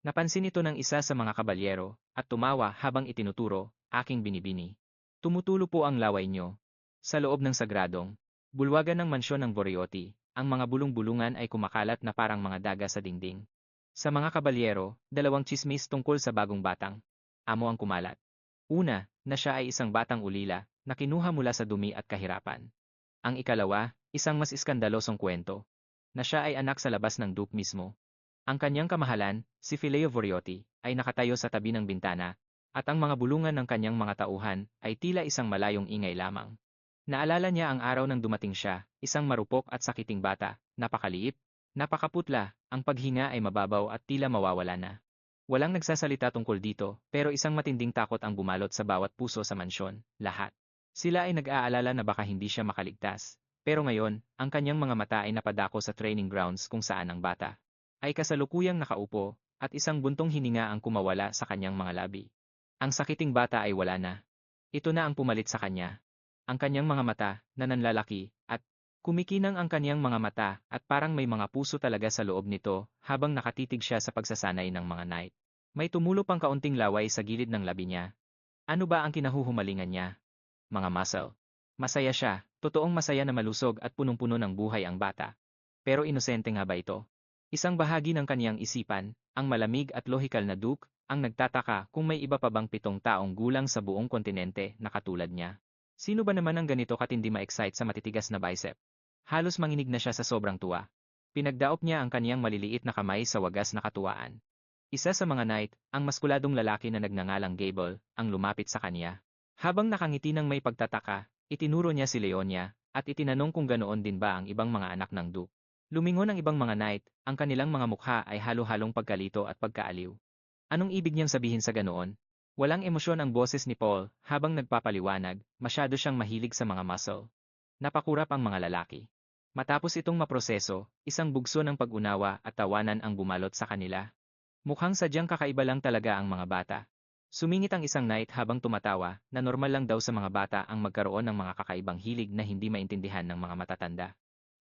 Napansin ito ng isa sa mga kabalyero, at tumawa habang itinuturo, aking binibini. Tumutulo po ang laway niyo. Sa loob ng sagradong bulwagan ng mansyon ng Vorioti, ang mga bulong-bulungan ay kumakalat na parang mga daga sa dingding. Sa mga kabalyero, dalawang tsismis tungkol sa bagong batang amo ang kumalat. Una, na siya ay isang batang ulila na kinuha mula sa dumi at kahirapan. Ang ikalawa, isang mas iskandalosong kwento, na siya ay anak sa labas ng Duke mismo. Ang kanyang kamahalan, si Fileo Vorioti, ay nakatayo sa tabi ng bintana, at ang mga bulungan ng kanyang mga tauhan ay tila isang malayong ingay lamang. Naalala niya ang araw nang dumating siya, isang marupok at sakiting bata, napakaliit, napakaputla, ang paghinga ay mababaw at tila mawawala na. Walang nagsasalita tungkol dito, pero isang matinding takot ang bumalot sa bawat puso sa mansyon, lahat. Sila ay nag-aalala na baka hindi siya makaligtas. Pero ngayon, ang kanyang mga mata ay napadako sa training grounds kung saan ang bata ay kasalukuyang nakaupo, at isang buntong hininga ang kumawala sa kanyang mga labi. Ang sakiting bata ay wala na. Ito na ang pumalit sa kanya. Ang kanyang mga mata, na nanlalaki, at kumikinang ang kanyang mga mata, at parang may mga puso talaga sa loob nito, habang nakatitig siya sa pagsasanay ng mga knight. May tumulo pang kaunting laway sa gilid ng labi niya. Ano ba ang kinahuhumalingan niya? Mga muscle. Masaya siya, totoong masaya na malusog at punong-puno ng buhay ang bata. Pero inosente nga ba ito? Isang bahagi ng kaniyang isipan, ang malamig at lohikal na Duke, ang nagtataka kung may iba pa bang 7 taong gulang sa buong kontinente na katulad niya. Sino ba naman ang ganito katindi ma-excite sa matitigas na bicep? Halos manginig na siya sa sobrang tuwa. Pinagdaop niya ang kaniyang maliliit na kamay sa wagas na katuwaan. Isa sa mga knight, ang maskuladong lalaki na nagngangalang Gable, ang lumapit sa kaniya. Habang nakangiti ng may pagtataka, itinuro niya si Leonia, at itinanong kung ganoon din ba ang ibang mga anak ng Duke. Lumingon ang ibang mga knight, ang kanilang mga mukha ay halo-halong pagkalito at pagkaaliw. Anong ibig niyang sabihin sa ganoon? Walang emosyon ang boses ni Paul, habang nagpapaliwanag, masyado siyang mahilig sa mga muscle. Napakurap ang mga lalaki. Matapos itong maproseso, isang bugso ng pag-unawa at tawanan ang bumalot sa kanila. Mukhang sadyang kakaiba lang talaga ang mga bata. Sumingit ang isang knight habang tumatawa, na normal lang daw sa mga bata ang magkaroon ng mga kakaibang hilig na hindi maintindihan ng mga matatanda.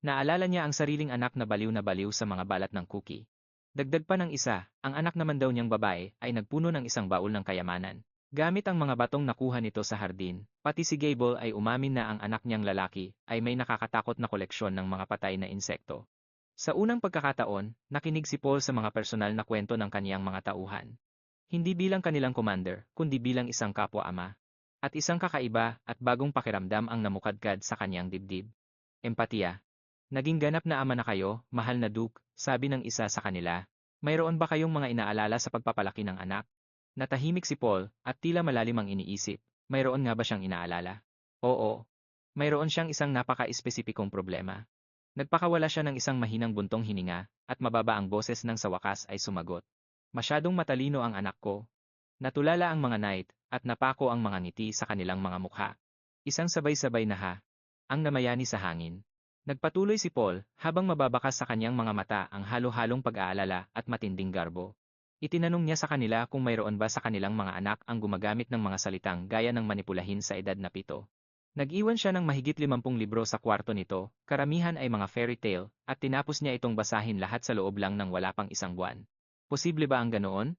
Naalala niya ang sariling anak na baliw sa mga balat ng cookie. Dagdag pa ng isa, ang anak naman daw niyang babae ay nagpuno ng isang baul ng kayamanan. Gamit ang mga batong nakuha nito sa hardin, pati si Gable ay umamin na ang anak niyang lalaki ay may nakakatakot na koleksyon ng mga patay na insekto. Sa unang pagkakataon, nakinig si Paul sa mga personal na kwento ng kaniyang mga tauhan. Hindi bilang kanilang commander, kundi bilang isang kapwa-ama. At isang kakaiba at bagong pakiramdam ang namukadkad sa kaniyang dibdib. Empatiya. Naging ganap na ama na kayo, mahal na Duke, sabi ng isa sa kanila. Mayroon ba kayong mga inaalala sa pagpapalaki ng anak? Natahimik si Paul, at tila malalim ang iniisip. Mayroon nga ba siyang inaalala? Oo. Mayroon siyang isang napaka-espesipikong problema. Nagpakawala siya ng isang mahinang buntong hininga, at mababa ang boses nang sa wakas ay sumagot. Masyadong matalino ang anak ko. Natulala ang mga knight, at napako ang mga ngiti sa kanilang mga mukha. Isang sabay-sabay na ha. Ang namayani sa hangin. Nagpatuloy si Paul, habang mababakas sa kanyang mga mata ang halo-halong pag-aalala at matinding garbo. Itinanong niya sa kanila kung mayroon ba sa kanilang mga anak ang gumagamit ng mga salitang gaya ng manipulahin sa edad na 7. Nag-iwan siya ng mahigit 50 libro sa kwarto nito, karamihan ay mga fairy tale, at tinapos niya itong basahin lahat sa loob lang ng wala pang isang buwan. Posible ba ang ganoon?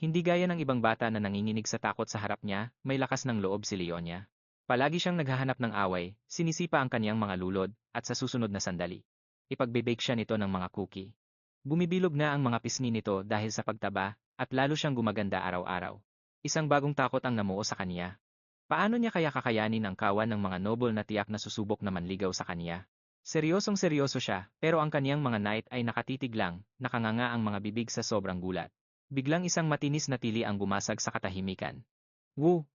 Hindi gaya ng ibang bata na nanginginig sa takot sa harap niya, may lakas ng loob si Leonia. Palagi siyang naghahanap ng away, sinisipa ang kaniyang mga lulod, at sa susunod na sandali, ipagbe-bake siya nito ng mga cookie. Bumibilog na ang mga pisngi nito dahil sa pagtaba, at lalo siyang gumaganda araw-araw. Isang bagong takot ang namuo sa kaniya. Paano niya kaya kakayanin ang kawan ng mga noble na tiyak na susubok na manligaw sa kaniya? Seryosong seryoso siya, pero ang kaniyang mga knight ay nakatitig lang, nakanganga ang mga bibig sa sobrang gulat. Biglang isang matinis na tili ang bumasag sa katahimikan. Wu,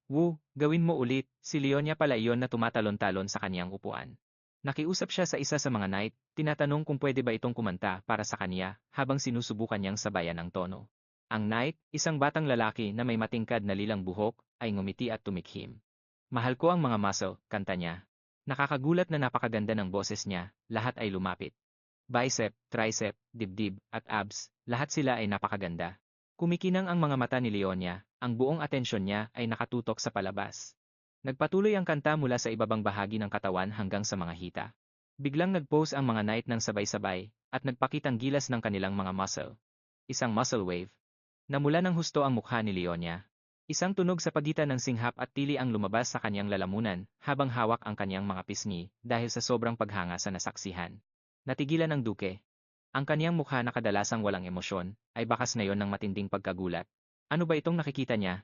gawin mo ulit, si Leonia pala iyon na tumatalon-talon sa kaniyang upuan. Nakiusap siya sa isa sa mga knight, tinatanong kung pwede ba itong kumanta para sa kaniya, habang sinusubukan niyang sabayan ang tono. Ang knight, isang batang lalaki na may matingkad na lilang buhok, ay ngumiti at tumikhim. Mahal ko ang mga muscle, kanta niya. Nakakagulat na napakaganda ng boses niya, lahat ay lumapit. Bicep, tricep, dibdib, at abs, lahat sila ay napakaganda. Kumikinang ang mga mata ni Leonia, ang buong atensyon niya ay nakatutok sa palabas. Nagpatuloy ang kanta mula sa ibabang bahagi ng katawan hanggang sa mga hita. Biglang nag-pose ang mga knight ng sabay-sabay, at nagpakitang gilas ng kanilang mga muscle. Isang muscle wave. Namula ng husto ang mukha ni Leonia. Isang tunog sa pagitan ng singhap at tili ang lumabas sa kanyang lalamunan, habang hawak ang kanyang mga pisngi, dahil sa sobrang paghanga sa nasaksihan. Natigilan ang duke. Ang kaniyang mukha na kadalasang walang emosyon, ay bakas ngayon ng matinding pagkagulat. Ano ba itong nakikita niya?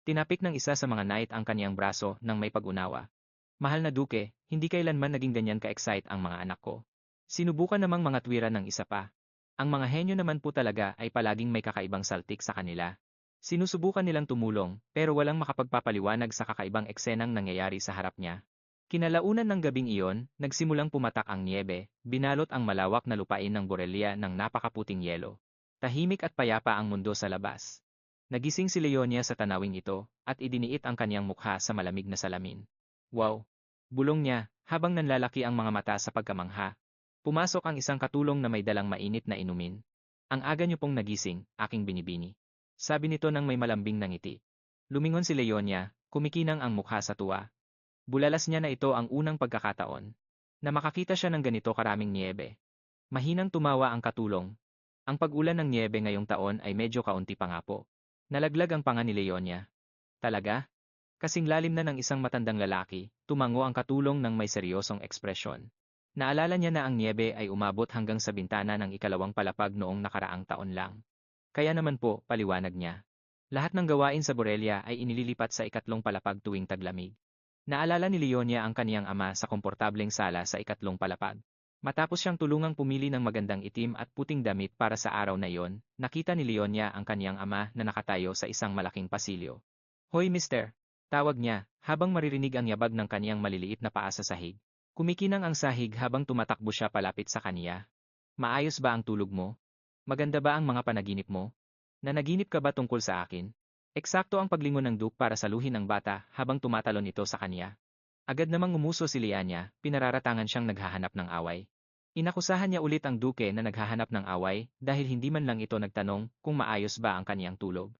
Tinapik ng isa sa mga knight ang kaniyang braso nang may pag-unawa. Mahal na duke, hindi kailanman naging ganyan ka-excite ang mga anak ko. Sinubukan namang mga tuwiran ng isa pa. Ang mga henyo naman po talaga ay palaging may kakaibang saltik sa kanila. Sinusubukan nilang tumulong, pero walang makapagpapaliwanag sa kakaibang eksenang nangyayari sa harap niya. Kinalaunan ng gabing iyon, nagsimulang pumatak ang niebe, binalot ang malawak na lupain ng Borrelia ng napakaputing yelo. Tahimik at payapa ang mundo sa labas. Nagising si Leonia sa tanawing ito, at idiniit ang kanyang mukha sa malamig na salamin. Wow! Bulong niya, habang nanlalaki ang mga mata sa pagkamangha. Pumasok ang isang katulong na may dalang mainit na inumin. Ang aga niyo pong nagising, aking binibini. Sabi nito nang may malambing na ngiti. Lumingon si Leonia, kumikinang ang mukha sa tuwa. Bulalas niya na ito ang unang pagkakataon na makakita siya ng ganito karaming niebe. Mahinang tumawa ang katulong. Ang pag-ulan ng niebe ngayong taon ay medyo kaunti pa nga po. Nalaglag ang panga ni Leonia. Talaga? Kasing lalim na ng isang matandang lalaki, tumango ang katulong ng may seryosong ekspresyon. Naalala niya na ang niebe ay umabot hanggang sa bintana ng ikalawang palapag noong nakaraang taon lang. Kaya naman po, paliwanag niya. Lahat ng gawain sa Borrelia ay inililipat sa ikatlong palapag tuwing taglamig. Naalala ni Leonia ang kaniyang ama sa komportableng sala sa ikatlong palapag. Matapos siyang tulungang pumili ng magandang itim at puting damit para sa araw na iyon, nakita ni Leonia ang kaniyang ama na nakatayo sa isang malaking pasilyo. Hoy mister! Tawag niya, habang maririnig ang yabag ng kaniyang maliliit na paa sa sahig. Kumikinang ang sahig habang tumatakbo siya palapit sa kaniya. Maayos ba ang tulog mo? Maganda ba ang mga panaginip mo? Nanaginip ka ba tungkol sa akin? Eksakto ang paglingon ng Duke para saluhin ang bata habang tumatalon ito sa kanya. Agad namang umuso si Lianya, pinararatangan siyang naghahanap ng away. Inakusahan niya ulit ang Duke na naghahanap ng away dahil hindi man lang ito nagtanong kung maayos ba ang kaniyang tulog.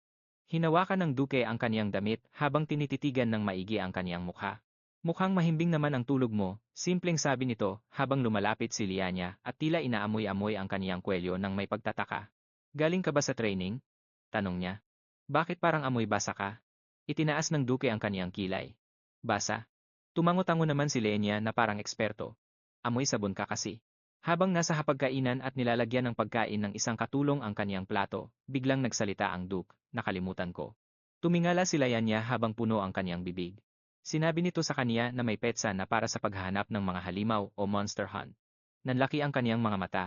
Hinawakan ng Duke ang kaniyang damit habang tinititigan ng maigi ang kaniyang mukha. Mukhang mahimbing naman ang tulog mo, simpleng sabi nito habang lumalapit si Lianya at tila inaamoy-amoy ang kaniyang kwelyo ng may pagtataka. Galing ka ba sa training? Tanong niya. Bakit parang amoy basa ka? Itinaas ng Duke ang kaniyang kilay. Basa? Tumango-tango naman si Lenya na parang eksperto. Amoy sabon ka kasi. Habang nasa hapagkainan at nilalagyan ng pagkain ng isang katulong ang kaniyang plato, biglang nagsalita ang Duke, nakalimutan ko. Tumingala si Lenya habang puno ang kaniyang bibig. Sinabi nito sa kaniya na may petsa na para sa paghahanap ng mga halimaw o monster hunt. Nanlaki ang kaniyang mga mata.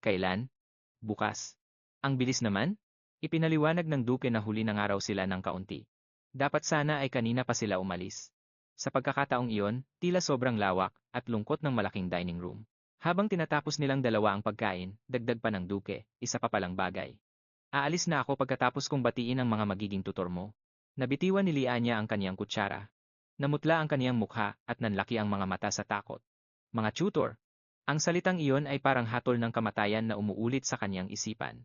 Kailan? Bukas. Ang bilis naman? Ipinaliwanag ng Duke na huli na nga raw sila ng kaunti. Dapat sana ay kanina pa sila umalis. Sa pagkakataong iyon, tila sobrang lawak at lungkot ng malaking dining room. Habang tinatapos nilang dalawa ang pagkain, dagdag pa ng Duke, isa pa palang bagay. Aalis na ako pagkatapos kong batiin ang mga magiging tutor mo. Nabitiwan ni Lianya ang kaniyang kutsara. Namutla ang kaniyang mukha at nanlaki ang mga mata sa takot. Mga tutor. Ang salitang iyon ay parang hatol ng kamatayan na umuulit sa kaniyang isipan.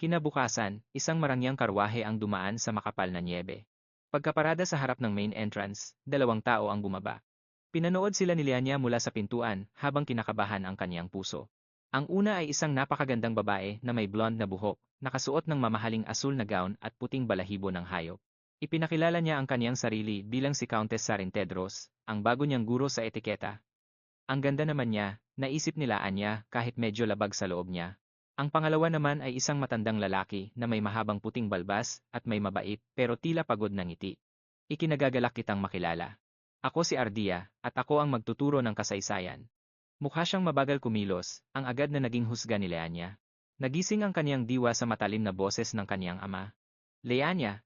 Kinabukasan, isang marangyang karwahe ang dumaan sa makapal na niebe. Pagkaparada sa harap ng main entrance, 2 tao ang bumaba. Pinanood sila ni Lianya mula sa pintuan habang kinakabahan ang kaniyang puso. Ang una ay isang napakagandang babae na may blonde na buhok, nakasuot ng mamahaling asul na gown at puting balahibo ng hayop. Ipinakilala niya ang kaniyang sarili bilang si Countess Sarintedros, ang bago niyang guro sa etiketa. Ang ganda naman niya, naisip nila Anya kahit medyo labag sa loob niya. Ang pangalawa naman ay isang matandang lalaki na may mahabang puting balbas at may mabait pero tila pagod na ngiti. Ikinagagalak kitang makilala. Ako si Ardia at ako ang magtuturo ng kasaysayan. Mukha siyang mabagal kumilos, ang agad na naging husga ni Leanya. Nagising ang kaniyang diwa sa matalim na boses ng kaniyang ama. Leanya!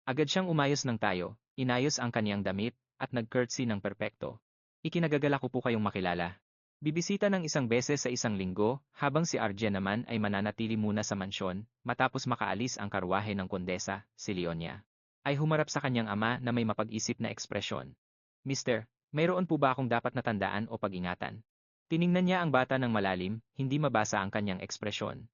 Agad siyang umayos ng tayo, inayos ang kaniyang damit, at nag-curtsy ng perpekto. Ikinagagalak ko po kayong makilala. Bibisita ng isang beses sa isang linggo, habang si Ardia naman ay mananatili muna sa mansyon, matapos makaalis ang karwahe ng kondesa, si Leonia. Ay humarap sa kanyang ama na may mapag-isip na ekspresyon. Mister, mayroon po ba akong dapat natandaan o pag-ingatan? Tiningnan niya ang bata ng malalim, hindi mabasa ang kanyang ekspresyon.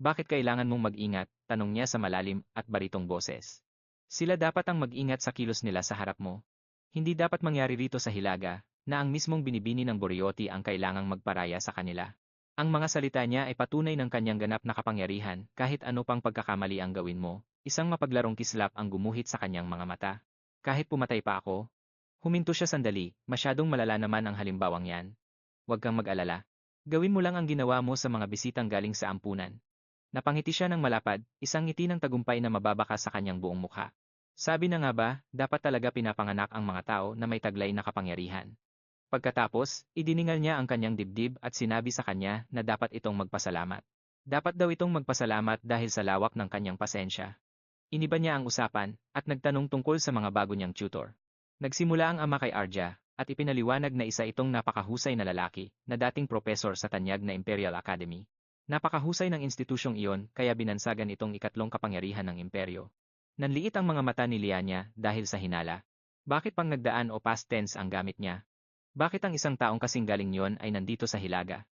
Bakit kailangan mong mag-ingat? Tanong niya sa malalim at baritong boses. Sila dapat ang mag-ingat sa kilos nila sa harap mo. Hindi dapat mangyari rito sa Hilaga, na ang mismong binibini ng Boryoti ang kailangang magparaya sa kanila. Ang mga salita niya ay patunay ng kanyang ganap na kapangyarihan kahit ano pang pagkakamali ang gawin mo, isang mapaglarong kislap ang gumuhit sa kanyang mga mata. Kahit pumatay pa ako? Huminto siya sandali, masyadong malala naman ang halimbawang yan. Huwag kang mag-alala. Gawin mo lang ang ginawa mo sa mga bisitang galing sa ampunan. Napangiti siya ng malapad, isang ngiti ng tagumpay na mababaka sa kanyang buong mukha. Sabi na nga ba, dapat talaga pinapanganak ang mga tao na may taglay na kapangyarihan. Pagkatapos, idiningal niya ang kanyang dibdib at sinabi sa kanya na dapat itong magpasalamat. Dapat daw itong magpasalamat dahil sa lawak ng kanyang pasensya. Iniba niya ang usapan at nagtanong tungkol sa mga bago niyang tutor. Nagsimula ang ama kay Arja at ipinaliwanag na isa itong napakahusay na lalaki na dating propesor sa tanyag na Imperial Academy. Napakahusay ng institusyong iyon kaya binansagan itong ikatlong kapangyarihan ng imperyo. Nanliit ang mga mata ni Lianya dahil sa hinala. Bakit pang nagdaan o past tense ang gamit niya? Bakit ang isang taong kasing galing niyon ay nandito sa Hilaga?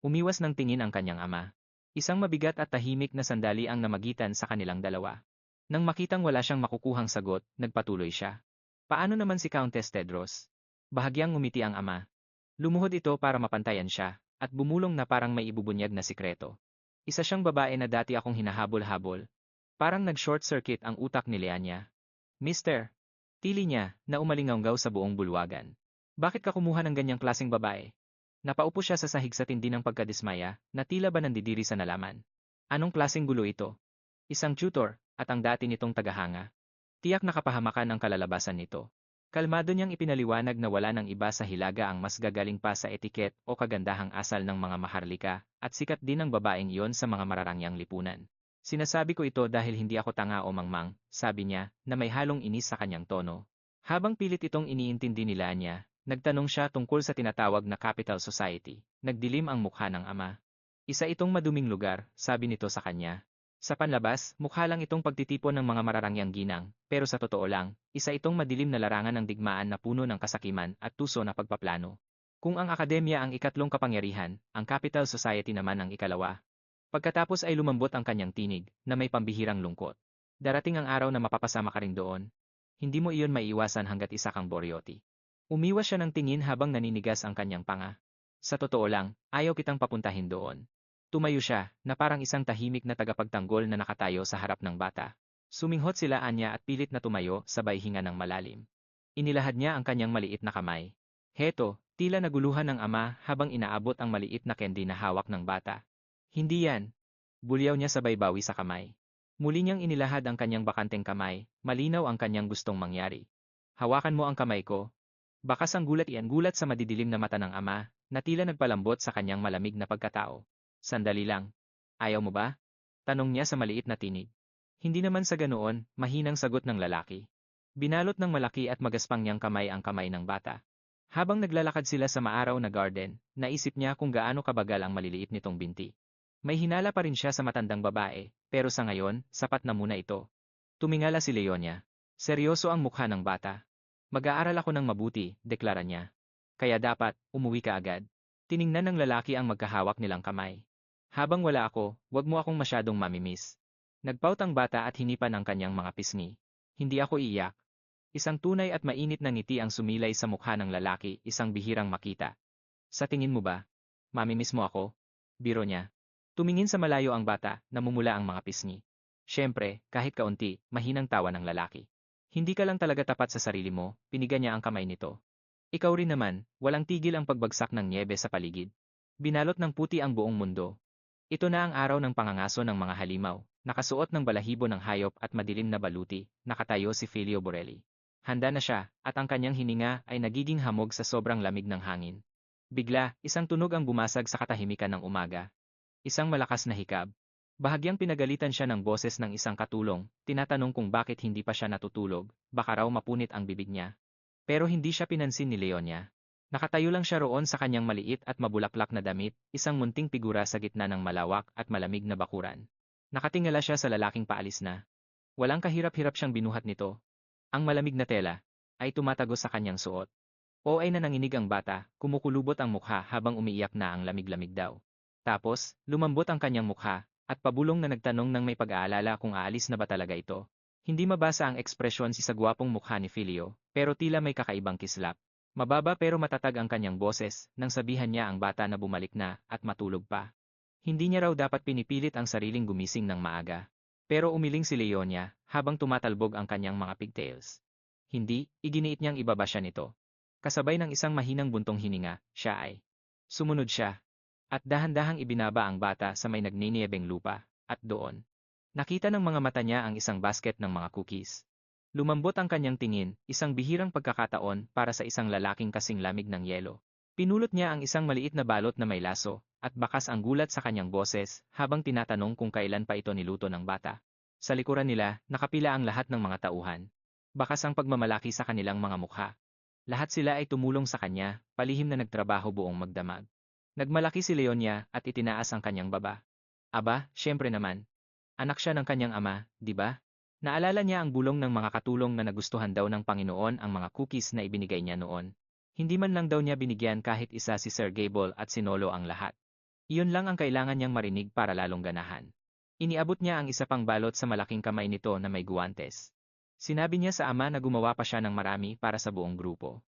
Umiwas ng tingin ang kanyang ama. Isang mabigat at tahimik na sandali ang namagitan sa kanilang dalawa. Nang makitang wala siyang makukuhang sagot, nagpatuloy siya. Paano naman si Countess Tedros? Bahagyang ngumiti ang ama. Lumuhod ito para mapantayan siya, at bumulong na parang may ibubunyag na sikreto. Isa siyang babae na dati akong hinahabol-habol. Parang nag-short circuit ang utak ni Lianya. Mister, tili niya, na umalingaw sa buong bulwagan. Bakit ka kumuha ng ganyang klaseng babae? Napaupo siya sa sahig sa tindi ng pagkadismaya, na tila ba nandidiri sa nalaman. Anong klaseng gulo ito? Isang tutor, at ang dati nitong tagahanga. Tiyak na kapahamakan ang kalalabasan nito. Kalmado niyang ipinaliwanag na wala ng iba sa Hilaga ang mas gagaling pa sa etiket o kagandahang asal ng mga maharlika, at sikat din ang babaeng iyon sa mga mararangyang lipunan. Sinasabi ko ito dahil hindi ako tanga o mangmang, sabi niya, na may halong inis sa kanyang tono. Habang pilit itong iniintindi nila niya, nagtanong siya tungkol sa tinatawag na Capital Society. Nagdilim ang mukha ng ama. Isa itong maduming lugar, sabi nito sa kanya. Sa panlabas, mukha lang itong pagtitipon ng mga mararangyang ginang, pero sa totoo lang, isa itong madilim na larangan ng digmaan na puno ng kasakiman at tuso na pagpaplano. Kung ang akademya ang ikatlong kapangyarihan, ang Capital Society naman ang ikalawa. Pagkatapos ay lumambot ang kanyang tinig, na may pambihirang lungkot. Darating ang araw na mapapasama ka rin doon. Hindi mo iyon maiiwasan hanggat isa kang Boryoti. Umiwas siya ng tingin habang naninigas ang kanyang panga. Sa totoo lang, ayaw kitang papuntahin doon. Tumayo siya, na parang isang tahimik na tagapagtanggol na nakatayo sa harap ng bata. Suminghot sila Anya at pilit na tumayo, sabay hinga ng malalim. Inilahad niya ang kanyang maliit na kamay. Heto, tila naguluhan ng ama habang inaabot ang maliit na candy na hawak ng bata. Hindi yan. Bulyaw niya sabay bawi sa kamay. Muli niyang inilahad ang kanyang bakanteng kamay, malinaw ang kanyang gustong mangyari. Hawakan mo ang kamay ko. Bakas ang gulat iyan gulat sa madidilim na mata ng ama, na tila nagpalambot sa kanyang malamig na pagkatao. Sandali lang. Ayaw mo ba? Tanong niya sa maliit na tinig. Hindi naman sa ganoon, mahinang sagot ng lalaki. Binalot ng malaki at magaspang niyang kamay ang kamay ng bata. Habang naglalakad sila sa maaraw na garden, naisip niya kung gaano kabagal ang maliliit nitong binti. May hinala pa rin siya sa matandang babae, pero sa ngayon, sapat na muna ito. Tumingala si Leonia. Seryoso ang mukha ng bata. Mag-aaral ako ng mabuti, deklara niya. Kaya dapat, umuwi ka agad. Tiningnan ng lalaki ang magkahawak nilang kamay. Habang wala ako, wag mo akong masyadong mamimiss. Nagpaut ang bata at hinipan ang kanyang mga pisngi. Hindi ako iiyak. Isang tunay at mainit na ngiti ang sumilay sa mukha ng lalaki, isang bihirang makita. Sa tingin mo ba? Mamimiss mo ako? Biro niya. Tumingin sa malayo ang bata, namumula ang mga pisngi. Siyempre, kahit kaunti, mahinang tawa ng lalaki. Hindi ka lang talaga tapat sa sarili mo, piniga niya ang kamay nito. Ikaw rin naman, walang tigil ang pagbagsak ng nyebe sa paligid. Binalot ng puti ang buong mundo. Ito na ang araw ng pangangaso ng mga halimaw, nakasuot ng balahibo ng hayop at madilim na baluti, nakatayo si Filio Borelli. Handa na siya, at ang kanyang hininga ay nagiging hamog sa sobrang lamig ng hangin. Bigla, isang tunog ang bumasag sa katahimikan ng umaga. Isang malakas na hikab. Bahagyang pinagalitan siya ng boses ng isang katulong, tinatanong kung bakit hindi pa siya natutulog, baka raw mapunit ang bibig niya. Pero hindi siya pinansin ni Leonia. Nakatayo lang siya roon sa kanyang maliit at mabulaklak na damit, isang munting figura sa gitna ng malawak at malamig na bakuran. Nakatingala siya sa lalaking paalis na. Walang kahirap-hirap siyang binuhat nito. Ang malamig na tela ay tumatagos sa kanyang suot. O ay nananginig ang bata, kumukulubot ang mukha habang umiiyak na ang lamig-lamig daw. Tapos, lumambot ang kanyang mukha, at pabulong na nagtanong ng may pag-aalala kung aalis na ba talaga ito. Hindi mabasa ang ekspresyon sa gwapong mukha ni Filio, pero tila may kakaibang kislap. Mababa pero matatag ang kanyang boses, nang sabihan niya ang bata na bumalik na, at matulog pa. Hindi niya raw dapat pinipilit ang sariling gumising ng maaga. Pero umiling si Leonia, habang tumatalbog ang kanyang mga pigtails. Hindi, iginiit niyang ibaba siya nito. Kasabay ng isang mahinang buntong hininga, siya ay. Sumunod siya. At dahan-dahang ibinaba ang bata sa may nagniniebeng lupa, at doon. Nakita ng mga mata niya ang isang basket ng mga cookies. Lumambot ang kanyang tingin, isang bihirang pagkakataon para sa isang lalaking kasing lamig ng yelo. Pinulot niya ang isang maliit na balot na may laso, at bakas ang gulat sa kanyang boses habang tinatanong kung kailan pa ito niluto ng bata. Sa likuran nila, nakapila ang lahat ng mga tauhan. Bakas ang pagmamalaki sa kanilang mga mukha. Lahat sila ay tumulong sa kanya, palihim na nagtrabaho buong magdamag. Nagmalaki si Leonia at itinaas ang kanyang baba. Aba, syempre naman. Anak siya ng kanyang ama, di ba? Naalala niya ang bulong ng mga katulong na nagustuhan daw ng Panginoon ang mga cookies na ibinigay niya noon. Hindi man lang daw niya binigyan kahit isa si Sir Gable at si Nolo ang lahat. Iyon lang ang kailangan niyang marinig para lalong ganahan. Iniabot niya ang isa pang balot sa malaking kamay nito na may guwantes. Sinabi niya sa ama na gumawa pa siya ng marami para sa buong grupo.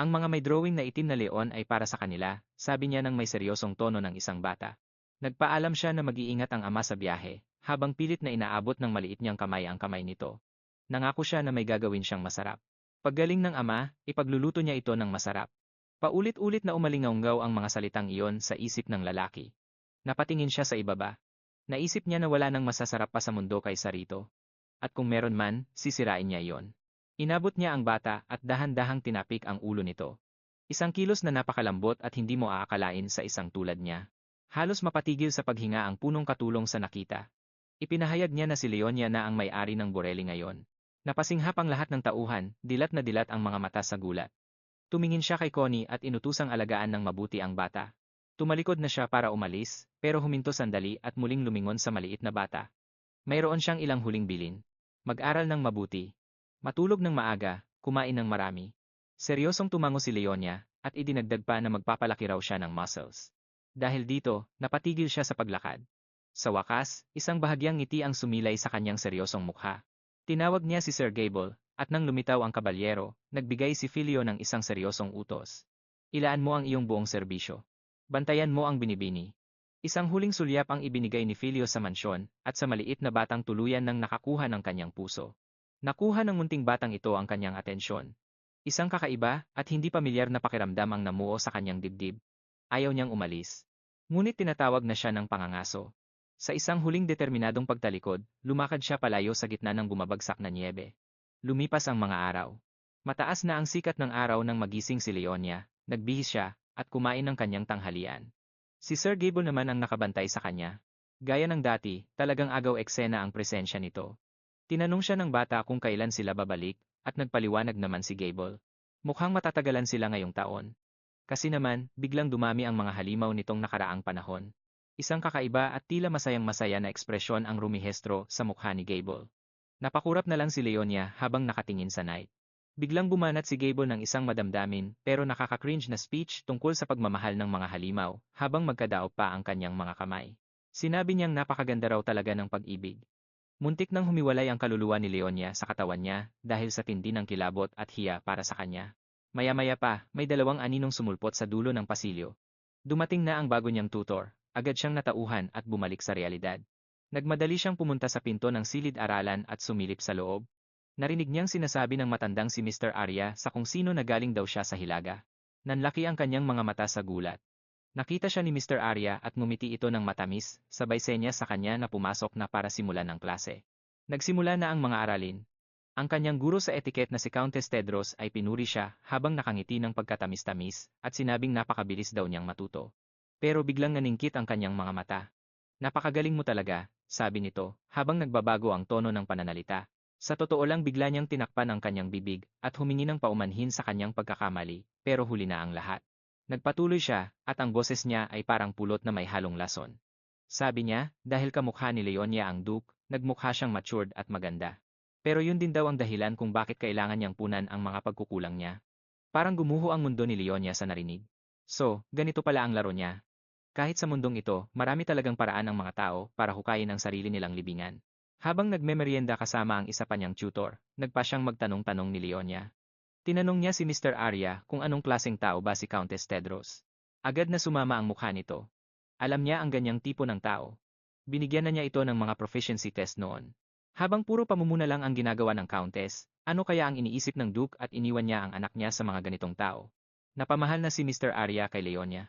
Ang mga may drawing na itim na leon ay para sa kanila, sabi niya ng may seryosong tono ng isang bata. Nagpaalam siya na mag-iingat ang ama sa biyahe, habang pilit na inaabot ng maliit niyang kamay ang kamay nito. Nangako siya na may gagawin siyang masarap. Paggaling ng ama, ipagluluto niya ito ng masarap. Paulit-ulit na umalingaw ang mga salitang iyon sa isip ng lalaki. Napatingin siya sa ibaba. Naisip niya na wala nang masasarap pa sa mundo kaysa rito. At kung meron man, sisirain niya iyon. Inabot niya ang bata at dahan-dahang tinapik ang ulo nito. Isang kilos na napakalambot at hindi mo aakalain sa isang tulad niya. Halos mapatigil sa paghinga ang punong katulong sa nakita. Ipinahayag niya na si Leonia na ang may-ari ng boreli ngayon. Napasinghap ang lahat ng tauhan, dilat na dilat ang mga mata sa gulat. Tumingin siya kay Connie at inutusang alagaan ng mabuti ang bata. Tumalikod na siya para umalis, pero huminto sandali at muling lumingon sa maliit na bata. Mayroon siyang ilang huling bilin. Mag-aral ng mabuti. Matulog ng maaga, kumain ng marami. Seryosong tumango si Leonia, at idinagdag pa na magpapalaki raw siya ng muscles. Dahil dito, napatigil siya sa paglakad. Sa wakas, isang bahagyang ngiti ang sumilay sa kanyang seryosong mukha. Tinawag niya si Sir Gable, at nang lumitaw ang kabalyero, nagbigay si Filio ng isang seryosong utos. Ilaan mo ang iyong buong serbisyo. Bantayan mo ang binibini. Isang huling sulyap ang ibinigay ni Filio sa mansyon, at sa maliit na batang tuluyan nang nakakuha ng kanyang puso. Nakuha ng munting batang ito ang kanyang atensyon. Isang kakaiba at hindi pamilyar na pakiramdam ang namuo sa kanyang dibdib. Ayaw niyang umalis. Ngunit tinatawag na siya ng pangangaso. Sa isang huling determinadong pagtalikod, lumakad siya palayo sa gitna ng bumabagsak na niebe. Lumipas ang mga araw. Mataas na ang sikat ng araw nang magising si Leonia, nagbihis siya, at kumain ng kanyang tanghalian. Si Sir Gable naman ang nakabantay sa kanya. Gaya ng dati, talagang agaw eksena ang presensya nito. Tinanong siya ng bata kung kailan sila babalik, at nagpaliwanag naman si Gable. Mukhang matatagalan sila ngayong taon. Kasi naman, biglang dumami ang mga halimaw nitong nakaraang panahon. Isang kakaiba at tila masayang-masaya na ekspresyon ang rumihestro sa mukha ni Gable. Napakurap na lang si Leonia habang nakatingin sa Knight. Biglang bumanat si Gable ng isang madamdamin pero nakaka-cringe na speech tungkol sa pagmamahal ng mga halimaw habang magkadaop pa ang kanyang mga kamay. Sinabi niyang napakaganda raw talaga ng pag-ibig. Muntik nang humiwalay ang kaluluwa ni Leonia sa katawan niya dahil sa tindi ng kilabot at hiya para sa kanya. Maya-maya pa, may dalawang aninong sumulpot sa dulo ng pasilyo. Dumating na ang bago niyang tutor, agad siyang natauhan at bumalik sa realidad. Nagmadali siyang pumunta sa pinto ng silid-aralan at sumilip sa loob. Narinig niyang sinasabi ng matandang si Mr. Arya sa kung sino na galing daw siya sa Hilaga. Nanlaki ang kanyang mga mata sa gulat. Nakita siya ni Mr. Arya at ngumiti ito ng matamis, sabay senyas sa kanya na pumasok na para simulan ang klase. Nagsimula na ang mga aralin. Ang kanyang guro sa etiket na si Countess Tedros ay pinuri siya habang nakangiti ng pagkatamis-tamis at sinabing napakabilis daw niyang matuto. Pero biglang naningkit ang kanyang mga mata. Napakagaling mo talaga, sabi nito, habang nagbabago ang tono ng pananalita. Sa totoo lang bigla niyang tinakpan ang kanyang bibig at humingi ng paumanhin sa kanyang pagkakamali, pero huli na ang lahat. Nagpatuloy siya, at ang boses niya ay parang pulot na may halong lason. Sabi niya, dahil kamukha ni Leonia ang Duke, nagmukha siyang matured at maganda. Pero yun din daw ang dahilan kung bakit kailangan niyang punan ang mga pagkukulang niya. Parang gumuho ang mundo ni Leonia sa narinig. So, ganito pala ang laro niya. Kahit sa mundong ito, marami talagang paraan ang mga tao para hukayin ang sarili nilang libingan. Habang nagmemeryenda kasama ang isa pa niyang tutor, nagpa siyang magtanong-tanong ni Leonia. Tinanong niya si Mr. Arya kung anong klaseng tao ba si Countess Tedros. Agad na sumama ang mukha nito. Alam niya ang ganyang tipo ng tao. Binigyan na niya ito ng mga proficiency test noon. Habang puro pamumuna lang ang ginagawa ng Countess, ano kaya ang iniisip ng Duke at iniwan niya ang anak niya sa mga ganitong tao? Napamahal na si Mr. Arya kay Leonia.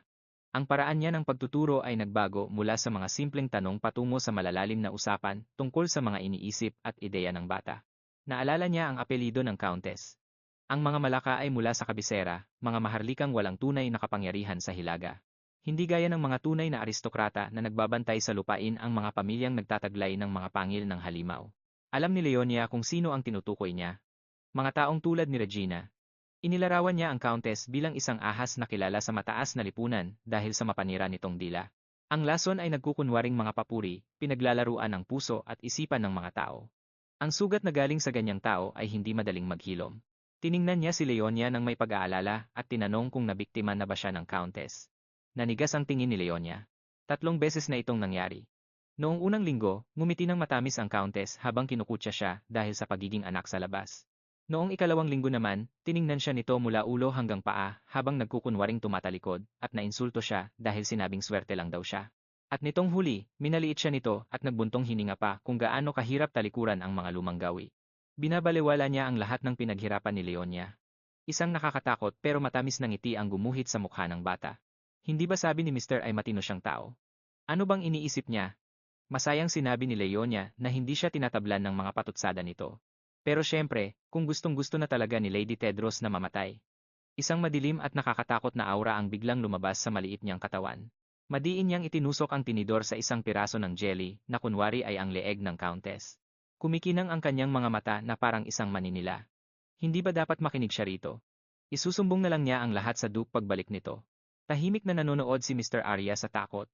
Ang paraan niya ng pagtuturo ay nagbago mula sa mga simpleng tanong patungo sa malalalim na usapan tungkol sa mga iniisip at ideya ng bata. Naalala niya ang apelyido ng Countess. Ang mga Malaka ay mula sa kabisera, mga maharlikang walang tunay na kapangyarihan sa Hilaga. Hindi gaya ng mga tunay na aristokrata na nagbabantay sa lupain ang mga pamilyang nagtataglay ng mga pangil ng halimaw. Alam ni Leonia kung sino ang tinutukoy niya. Mga taong tulad ni Regina. Inilarawan niya ang Countess bilang isang ahas na kilala sa mataas na lipunan dahil sa mapanira nitong dila. Ang lason ay nagkukunwaring mga papuri, pinaglalaruan ng puso at isipan ng mga tao. Ang sugat na galing sa ganyang tao ay hindi madaling maghilom. Tiningnan niya si Leonia ng may pag-aalala at tinanong kung nabiktima na ba siya ng Countess. Nanigas ang tingin ni Leonia. 3 beses na itong nangyari. Noong unang linggo, ngumiti ng matamis ang Countess habang kinukutya siya dahil sa pagiging anak sa labas. Noong ikalawang linggo naman, tiningnan siya nito mula ulo hanggang paa habang nagkukunwaring tumatalikod at nainsulto siya dahil sinabing swerte lang daw siya. At nitong huli, minaliit siya nito at nagbuntong hininga pa kung gaano kahirap talikuran ang mga lumang gawi. Binabalewala niya ang lahat ng pinaghirapan ni Leonia. Isang nakakatakot pero matamis na ngiti ang gumuhit sa mukha ng bata. Hindi ba sabi ni Mr. ay matino siyang tao? Ano bang iniisip niya? Masayang sinabi ni Leonia na hindi siya tinatablan ng mga patutsada nito. Pero syempre, kung gustong-gusto na talaga ni Lady Tedros na mamatay. Isang madilim at nakakatakot na aura ang biglang lumabas sa maliit niyang katawan. Madiin niyang itinusok ang tinidor sa isang piraso ng jelly na kunwari ay ang leeg ng Countess. Kumikinang ang kanyang mga mata na parang isang maninila. Hindi ba dapat makinig siya rito? Isusumbong na lang niya ang lahat sa Duke pagbalik nito. Tahimik na nanonood si Mr. Arya sa takot.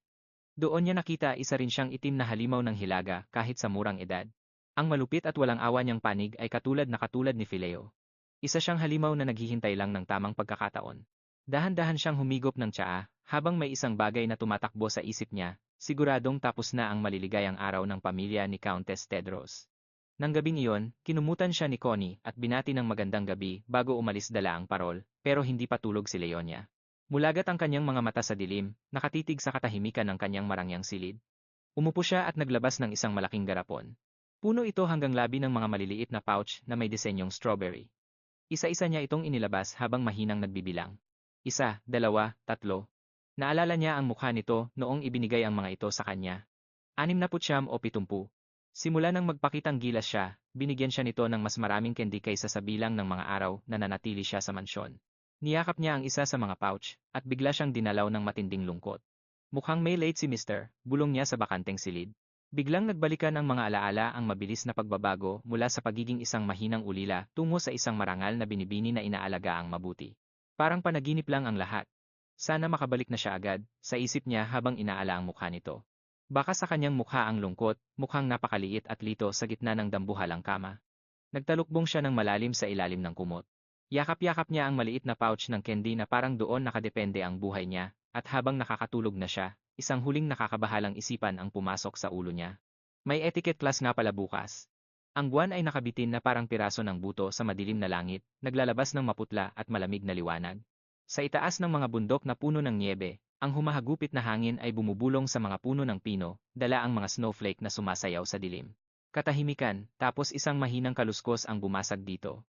Doon niya nakita isa rin siyang itim na halimaw ng hilaga kahit sa murang edad. Ang malupit at walang awa niyang panig ay katulad ni Phileo. Isa siyang halimaw na naghihintay lang ng tamang pagkakataon. Dahan-dahan siyang humigop ng tsaa, habang may isang bagay na tumatakbo sa isip niya, siguradong tapos na ang maliligayang araw ng pamilya ni Countess Tedros. Nang gabing iyon, kinumutan siya ni Connie at binati ng magandang gabi bago umalis dala ang parol, pero hindi pa tulog si Leonia. Mulagat ang kanyang mga mata sa dilim, nakatitig sa katahimikan ng kanyang marangyang silid. Umupo siya at naglabas ng isang malaking garapon. Puno ito hanggang labi ng mga maliliit na pouch na may disenyong strawberry. Isa-isa niya itong inilabas habang mahinang nagbibilang. 1, 2, 3. Naalala niya ang mukha nito noong ibinigay ang mga ito sa kanya. 69 o 70. Simula nang magpakitang gilas siya, binigyan siya nito ng mas maraming candy kaysa sa bilang ng mga araw na nanatili siya sa mansyon. Niyakap niya ang isa sa mga pouch, at bigla siyang dinalaw ng matinding lungkot. Mukhang may late si Mr., bulong niya sa bakanteng silid. Biglang nagbalikan ang mga alaala ang mabilis na pagbabago mula sa pagiging isang mahinang ulila tungo sa isang marangal na binibini na inaalaga ang mabuti. Parang panaginip lang ang lahat. Sana makabalik na siya agad, sa isip niya habang inaala ang mukha nito. Baka sa kanyang mukha ang lungkot, mukhang napakaliit at lito sa gitna ng dambuhalang kama. Nagtalukbong siya ng malalim sa ilalim ng kumot. Yakap-yakap niya ang maliit na pouch ng candy na parang doon nakadepende ang buhay niya, at habang nakakatulog na siya, isang huling nakakabahalang isipan ang pumasok sa ulo niya. May etiquette class nga pala bukas. Ang buwan ay nakabitin na parang piraso ng buto sa madilim na langit, naglalabas ng maputla at malamig na liwanag. Sa itaas ng mga bundok na puno ng niebe, ang humahagupit na hangin ay bumubulong sa mga puno ng pino, dala ang mga snowflake na sumasayaw sa dilim. Katahimikan, tapos isang mahinang kaluskos ang bumasag dito.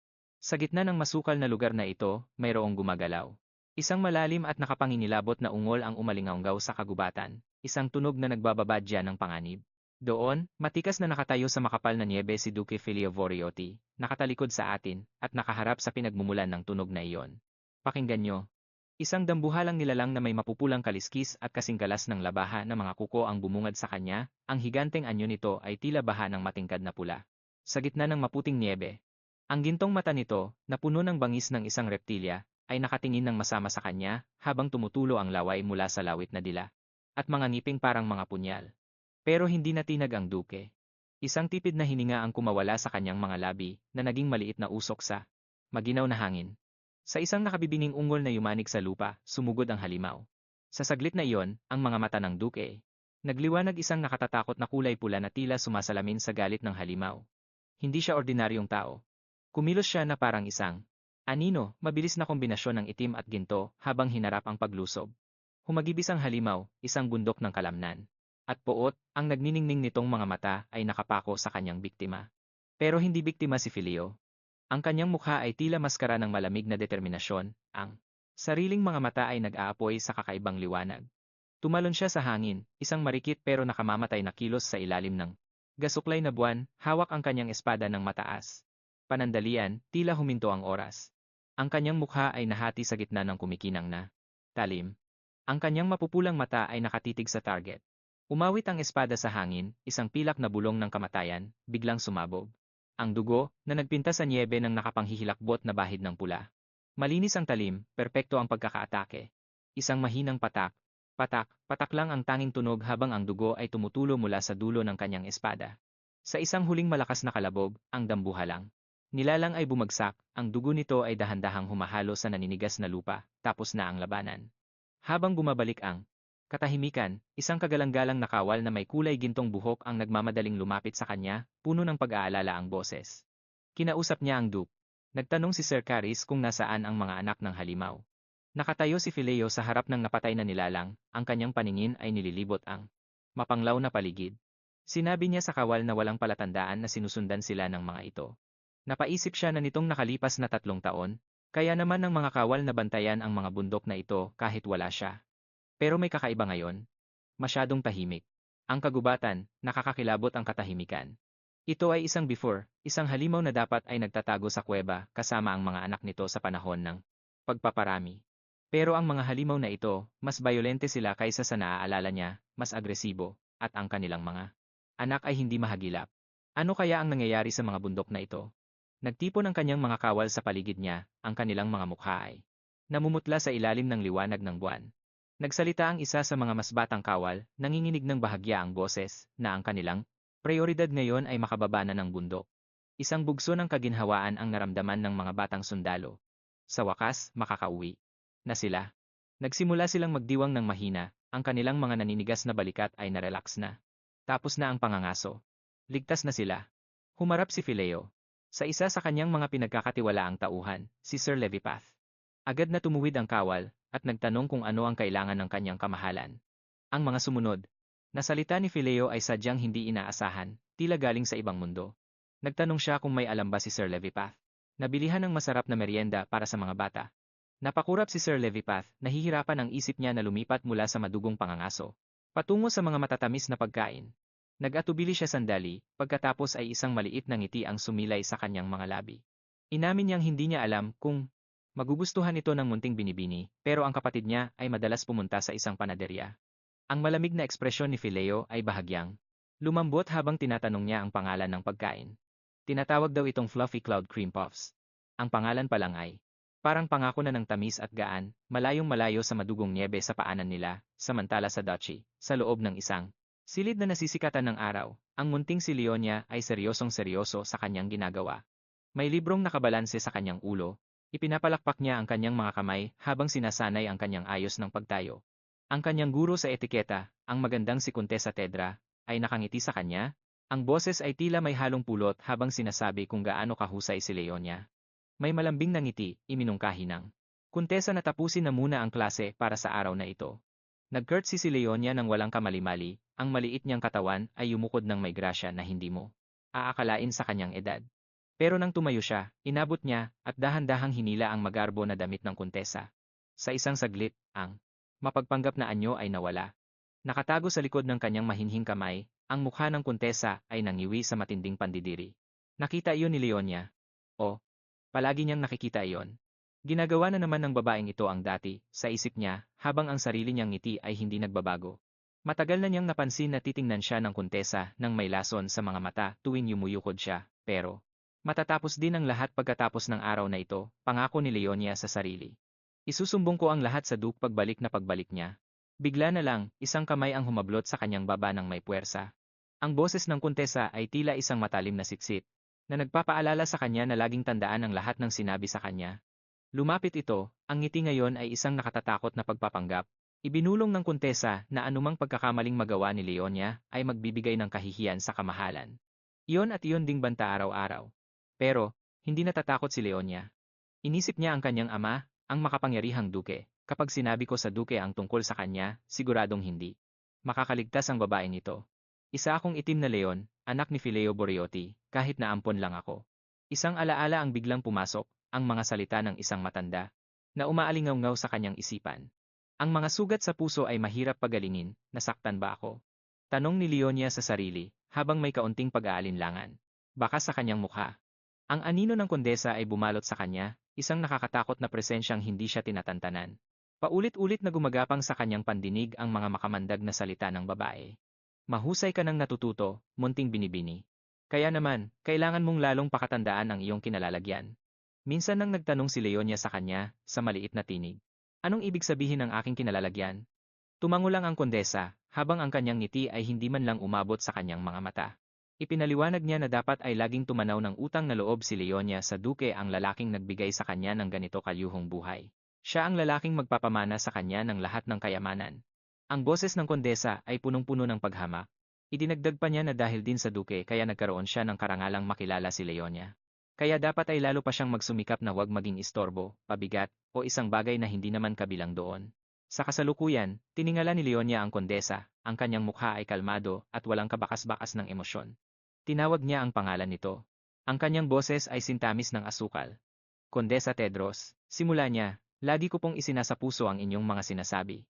Sa gitna ng masukal na lugar na ito, mayroong gumagalaw. Isang malalim at nakapanginilabot na ungol ang umalingaunggaw sa kagubatan, isang tunog na nagbababadya ng panganib. Doon, matikas na nakatayo sa makapal na niebe si Duque Filio Voriotti, nakatalikod sa atin, at nakaharap sa pinagmumulan ng tunog na iyon. Pakinggan nyo. Isang dambuhalang nilalang na may mapupulang kaliskis at kasingkalas ng labaha na mga kuko ang bumungad sa kanya, ang higanteng anyo nito ay tila baha ng matingkad na pula. Sa gitna ng maputing niebe, ang gintong mata nito, na puno ng bangis ng isang reptilya, ay nakatingin ng masama sa kanya, habang tumutulo ang laway mula sa lawit na dila. At mga ngiping parang mga punyal. Pero hindi natinag ang Duke. Isang tipid na hininga ang kumawala sa kanyang mga labi, na naging maliit na usok sa maginaw na hangin. Sa isang nakabibinging ungol na yumanig sa lupa, sumugod ang halimaw. Sa saglit na iyon, ang mga mata ng Duke. Nagliwanag isang nakatatakot na kulay pula na tila sumasalamin sa galit ng halimaw. Hindi siya ordinaryong tao. Kumilos siya na parang isang anino, mabilis na kombinasyon ng itim at ginto habang hinarap ang paglusob. Humagibis ang halimaw, isang bundok ng kalamnan. At poot, ang nagniningning nitong mga mata ay nakapako sa kanyang biktima. Pero hindi biktima si Filio. Ang kanyang mukha ay tila maskara ng malamig na determinasyon, ang sariling mga mata ay nag-aapoy sa kakaibang liwanag. Tumalon siya sa hangin, isang marikit pero nakamamatay na kilos sa ilalim ng gasuklay na buwan, hawak ang kanyang espada ng mataas. Panandalian, tila huminto ang oras. Ang kanyang mukha ay nahati sa gitna ng kumikinang na talim. Ang kanyang mapupulang mata ay nakatitig sa target. Umawit ang espada sa hangin, isang pilak na bulong ng kamatayan, biglang sumabog. Ang dugo, na nagpinta sa niebe ng nakapanghihilakbot na bahid ng pula. Malinis ang talim, perpekto ang pagkakaatake. Isang mahinang patak, patak, patak lang ang tanging tunog habang ang dugo ay tumutulo mula sa dulo ng kanyang espada. Sa isang huling malakas na kalabog, ang dambuhalang nilalang ay bumagsak, ang dugo nito ay dahan-dahang humahalo sa naninigas na lupa, tapos na ang labanan. Habang bumabalik ang katahimikan, isang kagalang-galang na kawal na may kulay gintong buhok ang nagmamadaling lumapit sa kanya, puno ng pag-aalala ang boses. Kinausap niya ang Duke. Nagtanong si Sir Caris kung nasaan ang mga anak ng halimaw. Nakatayo si Fileo sa harap ng napatay na nilalang, ang kanyang paningin ay nililibot ang mapanglaw na paligid. Sinabi niya sa kawal na walang palatandaan na sinusundan sila ng mga ito. Napaisip siya na nitong nakalipas na 3 taon, Kaya naman ng mga kawal na bantayan ang mga bundok na ito kahit wala siya. Pero may kakaiba ngayon. Masyadong tahimik. Ang kagubatan, nakakakilabot ang katahimikan. Ito ay isang before, isang halimaw na dapat ay nagtatago sa kuweba kasama ang mga anak nito sa panahon ng pagpaparami. Pero ang mga halimaw na ito, mas bayolente sila kaysa sa naaalala niya, mas agresibo, at ang kanilang mga anak ay hindi mahagilap. Ano kaya ang nangyayari sa mga bundok na ito? Nagtipon ang kanyang mga kawal sa paligid niya, ang kanilang mga mukha ay namumutla sa ilalim ng liwanag ng buwan. Nagsalita ang isa sa mga mas batang kawal, nanginginig ng bahagya ang boses, na ang kanilang prioridad ngayon ay makababa na ng bundok. Isang bugso ng kaginhawaan ang naramdaman ng mga batang sundalo. Sa wakas, makakauwi na sila. Nagsimula silang magdiwang ng mahina, ang kanilang mga naninigas na balikat ay narelax na. Tapos na ang pangangaso. Ligtas na sila. Humarap si Phileo. Sa isa sa kanyang mga pinagkakatiwalaang tauhan, si Sir Levipath. Agad na tumuwid ang kawal, at nagtanong kung ano ang kailangan ng kanyang kamahalan. Ang mga sumunod, na salita ni Phileo ay sadyang hindi inaasahan, tila galing sa ibang mundo. Nagtanong siya kung may alam ba si Sir Levipath. Nabilihan ng masarap na merienda para sa mga bata. Napakurap si Sir Levipath, nahihirapan ang isip niya na lumipat mula sa madugong pangangaso patungo sa mga matatamis na pagkain. Nag-atubili siya sandali, pagkatapos ay isang maliit na ngiti ang sumilay sa kanyang mga labi. Inamin niyang hindi niya alam kung magugustuhan ito ng munting binibini, pero ang kapatid niya ay madalas pumunta sa isang panaderya. Ang malamig na ekspresyon ni Phileo ay bahagyang lumambot habang tinatanong niya ang pangalan ng pagkain. Tinatawag daw itong Fluffy Cloud Cream Puffs. Ang pangalan pa lang ay parang pangako na ng tamis at gaan, malayong malayo sa madugong niebe sa paanan nila, samantala sa Duchy, sa loob ng isang silid na nasisikatan ng araw, ang munting si Leonia ay seryosong-seryoso sa kanyang ginagawa. May librong nakabalanse sa kanyang ulo, ipinapalakpak niya ang kanyang mga kamay habang sinasanay ang kanyang ayos ng pagtayo. Ang kanyang guro sa etiketa, ang magandang si Contessa Tedra, ay nakangiti sa kanya. Ang boses ay tila may halong pulot habang sinasabi kung gaano kahusay si Leonia. May malambing na ngiti, iminungkahi ng Kuntesa na tapusin na muna ang klase para sa araw na ito. Nag-curtsy si Leonia ng walang kamali-mali, ang maliit niyang katawan ay yumukod ng may grasya na hindi mo aakalain sa kanyang edad. Pero nang tumayo siya, inabot niya at dahan-dahang hinila ang magarbo na damit ng kuntesa. Sa isang saglit, ang mapagpanggap na anyo ay nawala. Nakatago sa likod ng kanyang mahinhing kamay, ang mukha ng kuntesa ay nangiwi sa matinding pandidiri. Nakita iyon ni Leonia. O, palagi niyang nakikita iyon. Ginagawa na naman ng babaeng ito ang dati, sa isip niya, habang ang sarili niyang ngiti ay hindi nagbabago. Matagal na niyang napansin na titingnan siya ng kuntesa nang may lason sa mga mata tuwing yumuyukod siya, pero matatapos din ang lahat pagkatapos ng araw na ito, pangako ni Leonia sa sarili. Isusumbong ko ang lahat sa Duke pagbalik na pagbalik niya. Bigla na lang, isang kamay ang humablot sa kanyang baba ng may puwersa. Ang boses ng kuntesa ay tila isang matalim na sitsit, na nagpapaalala sa kanya na laging tandaan ang lahat ng sinabi sa kanya. Lumapit ito, ang ngiti ngayon ay isang nakatatakot na pagpapanggap. Ibinulong ng kuntesa na anumang pagkakamaling magawa ni Leonia ay magbibigay ng kahihiyan sa kamahalan. Iyon at iyon ding banta araw-araw. Pero, hindi natatakot si Leonia. Inisip niya ang kanyang ama, ang makapangyarihang duke. Kapag sinabi ko sa duke ang tungkol sa kanya, siguradong hindi makakaligtas ang babaeng ito. Isa akong itim na leon, anak ni Phileo Boriotti, kahit na ampon lang ako. Isang alaala ang biglang pumasok, ang mga salita ng isang matanda, na umaalingaw-ngaw sa kanyang isipan. Ang mga sugat sa puso ay mahirap pagalingin, nasaktan ba ako? Tanong ni Leonia sa sarili, habang may kaunting pag-aalinlangan. Baka sa kanyang mukha. Ang anino ng kondesa ay bumalot sa kanya, isang nakakatakot na presensyang hindi siya tinatantanan. Paulit-ulit na gumagapang sa kanyang pandinig ang mga makamandag na salita ng babae. Mahusay ka nang natututo, munting binibini. Kaya naman, kailangan mong lalong pakatandaan ang iyong kinalalagyan. Minsan nang nagtanong si Leonia sa kanya, sa maliit na tinig. Anong ibig sabihin ng aking kinalalagyan? Tumango lang ang kondesa, habang ang kanyang ngiti ay hindi man lang umabot sa kanyang mga mata. Ipinaliwanag niya na dapat ay laging tumanaw ng utang na loob si Leonia sa duke ang lalaking nagbigay sa kanya ng ganito kalyuhong buhay. Siya ang lalaking magpapamana sa kanya ng lahat ng kayamanan. Ang boses ng kondesa ay punong-puno ng paghamak. Idinagdag pa niya na dahil din sa duke kaya nagkaroon siya ng karangalang makilala si Leonia. Kaya dapat ay lalo pa siyang magsumikap na huwag maging istorbo, pabigat, o isang bagay na hindi naman kabilang doon. Sa kasalukuyan, tiningala ni Leonia ang kondesa, ang kanyang mukha ay kalmado at walang kabakas-bakas ng emosyon. Tinawag niya ang pangalan nito. Ang kanyang boses ay sintamis ng asukal. Kondesa Tedros. Simula niya, lagi ko pong isinasapuso ang inyong mga sinasabi.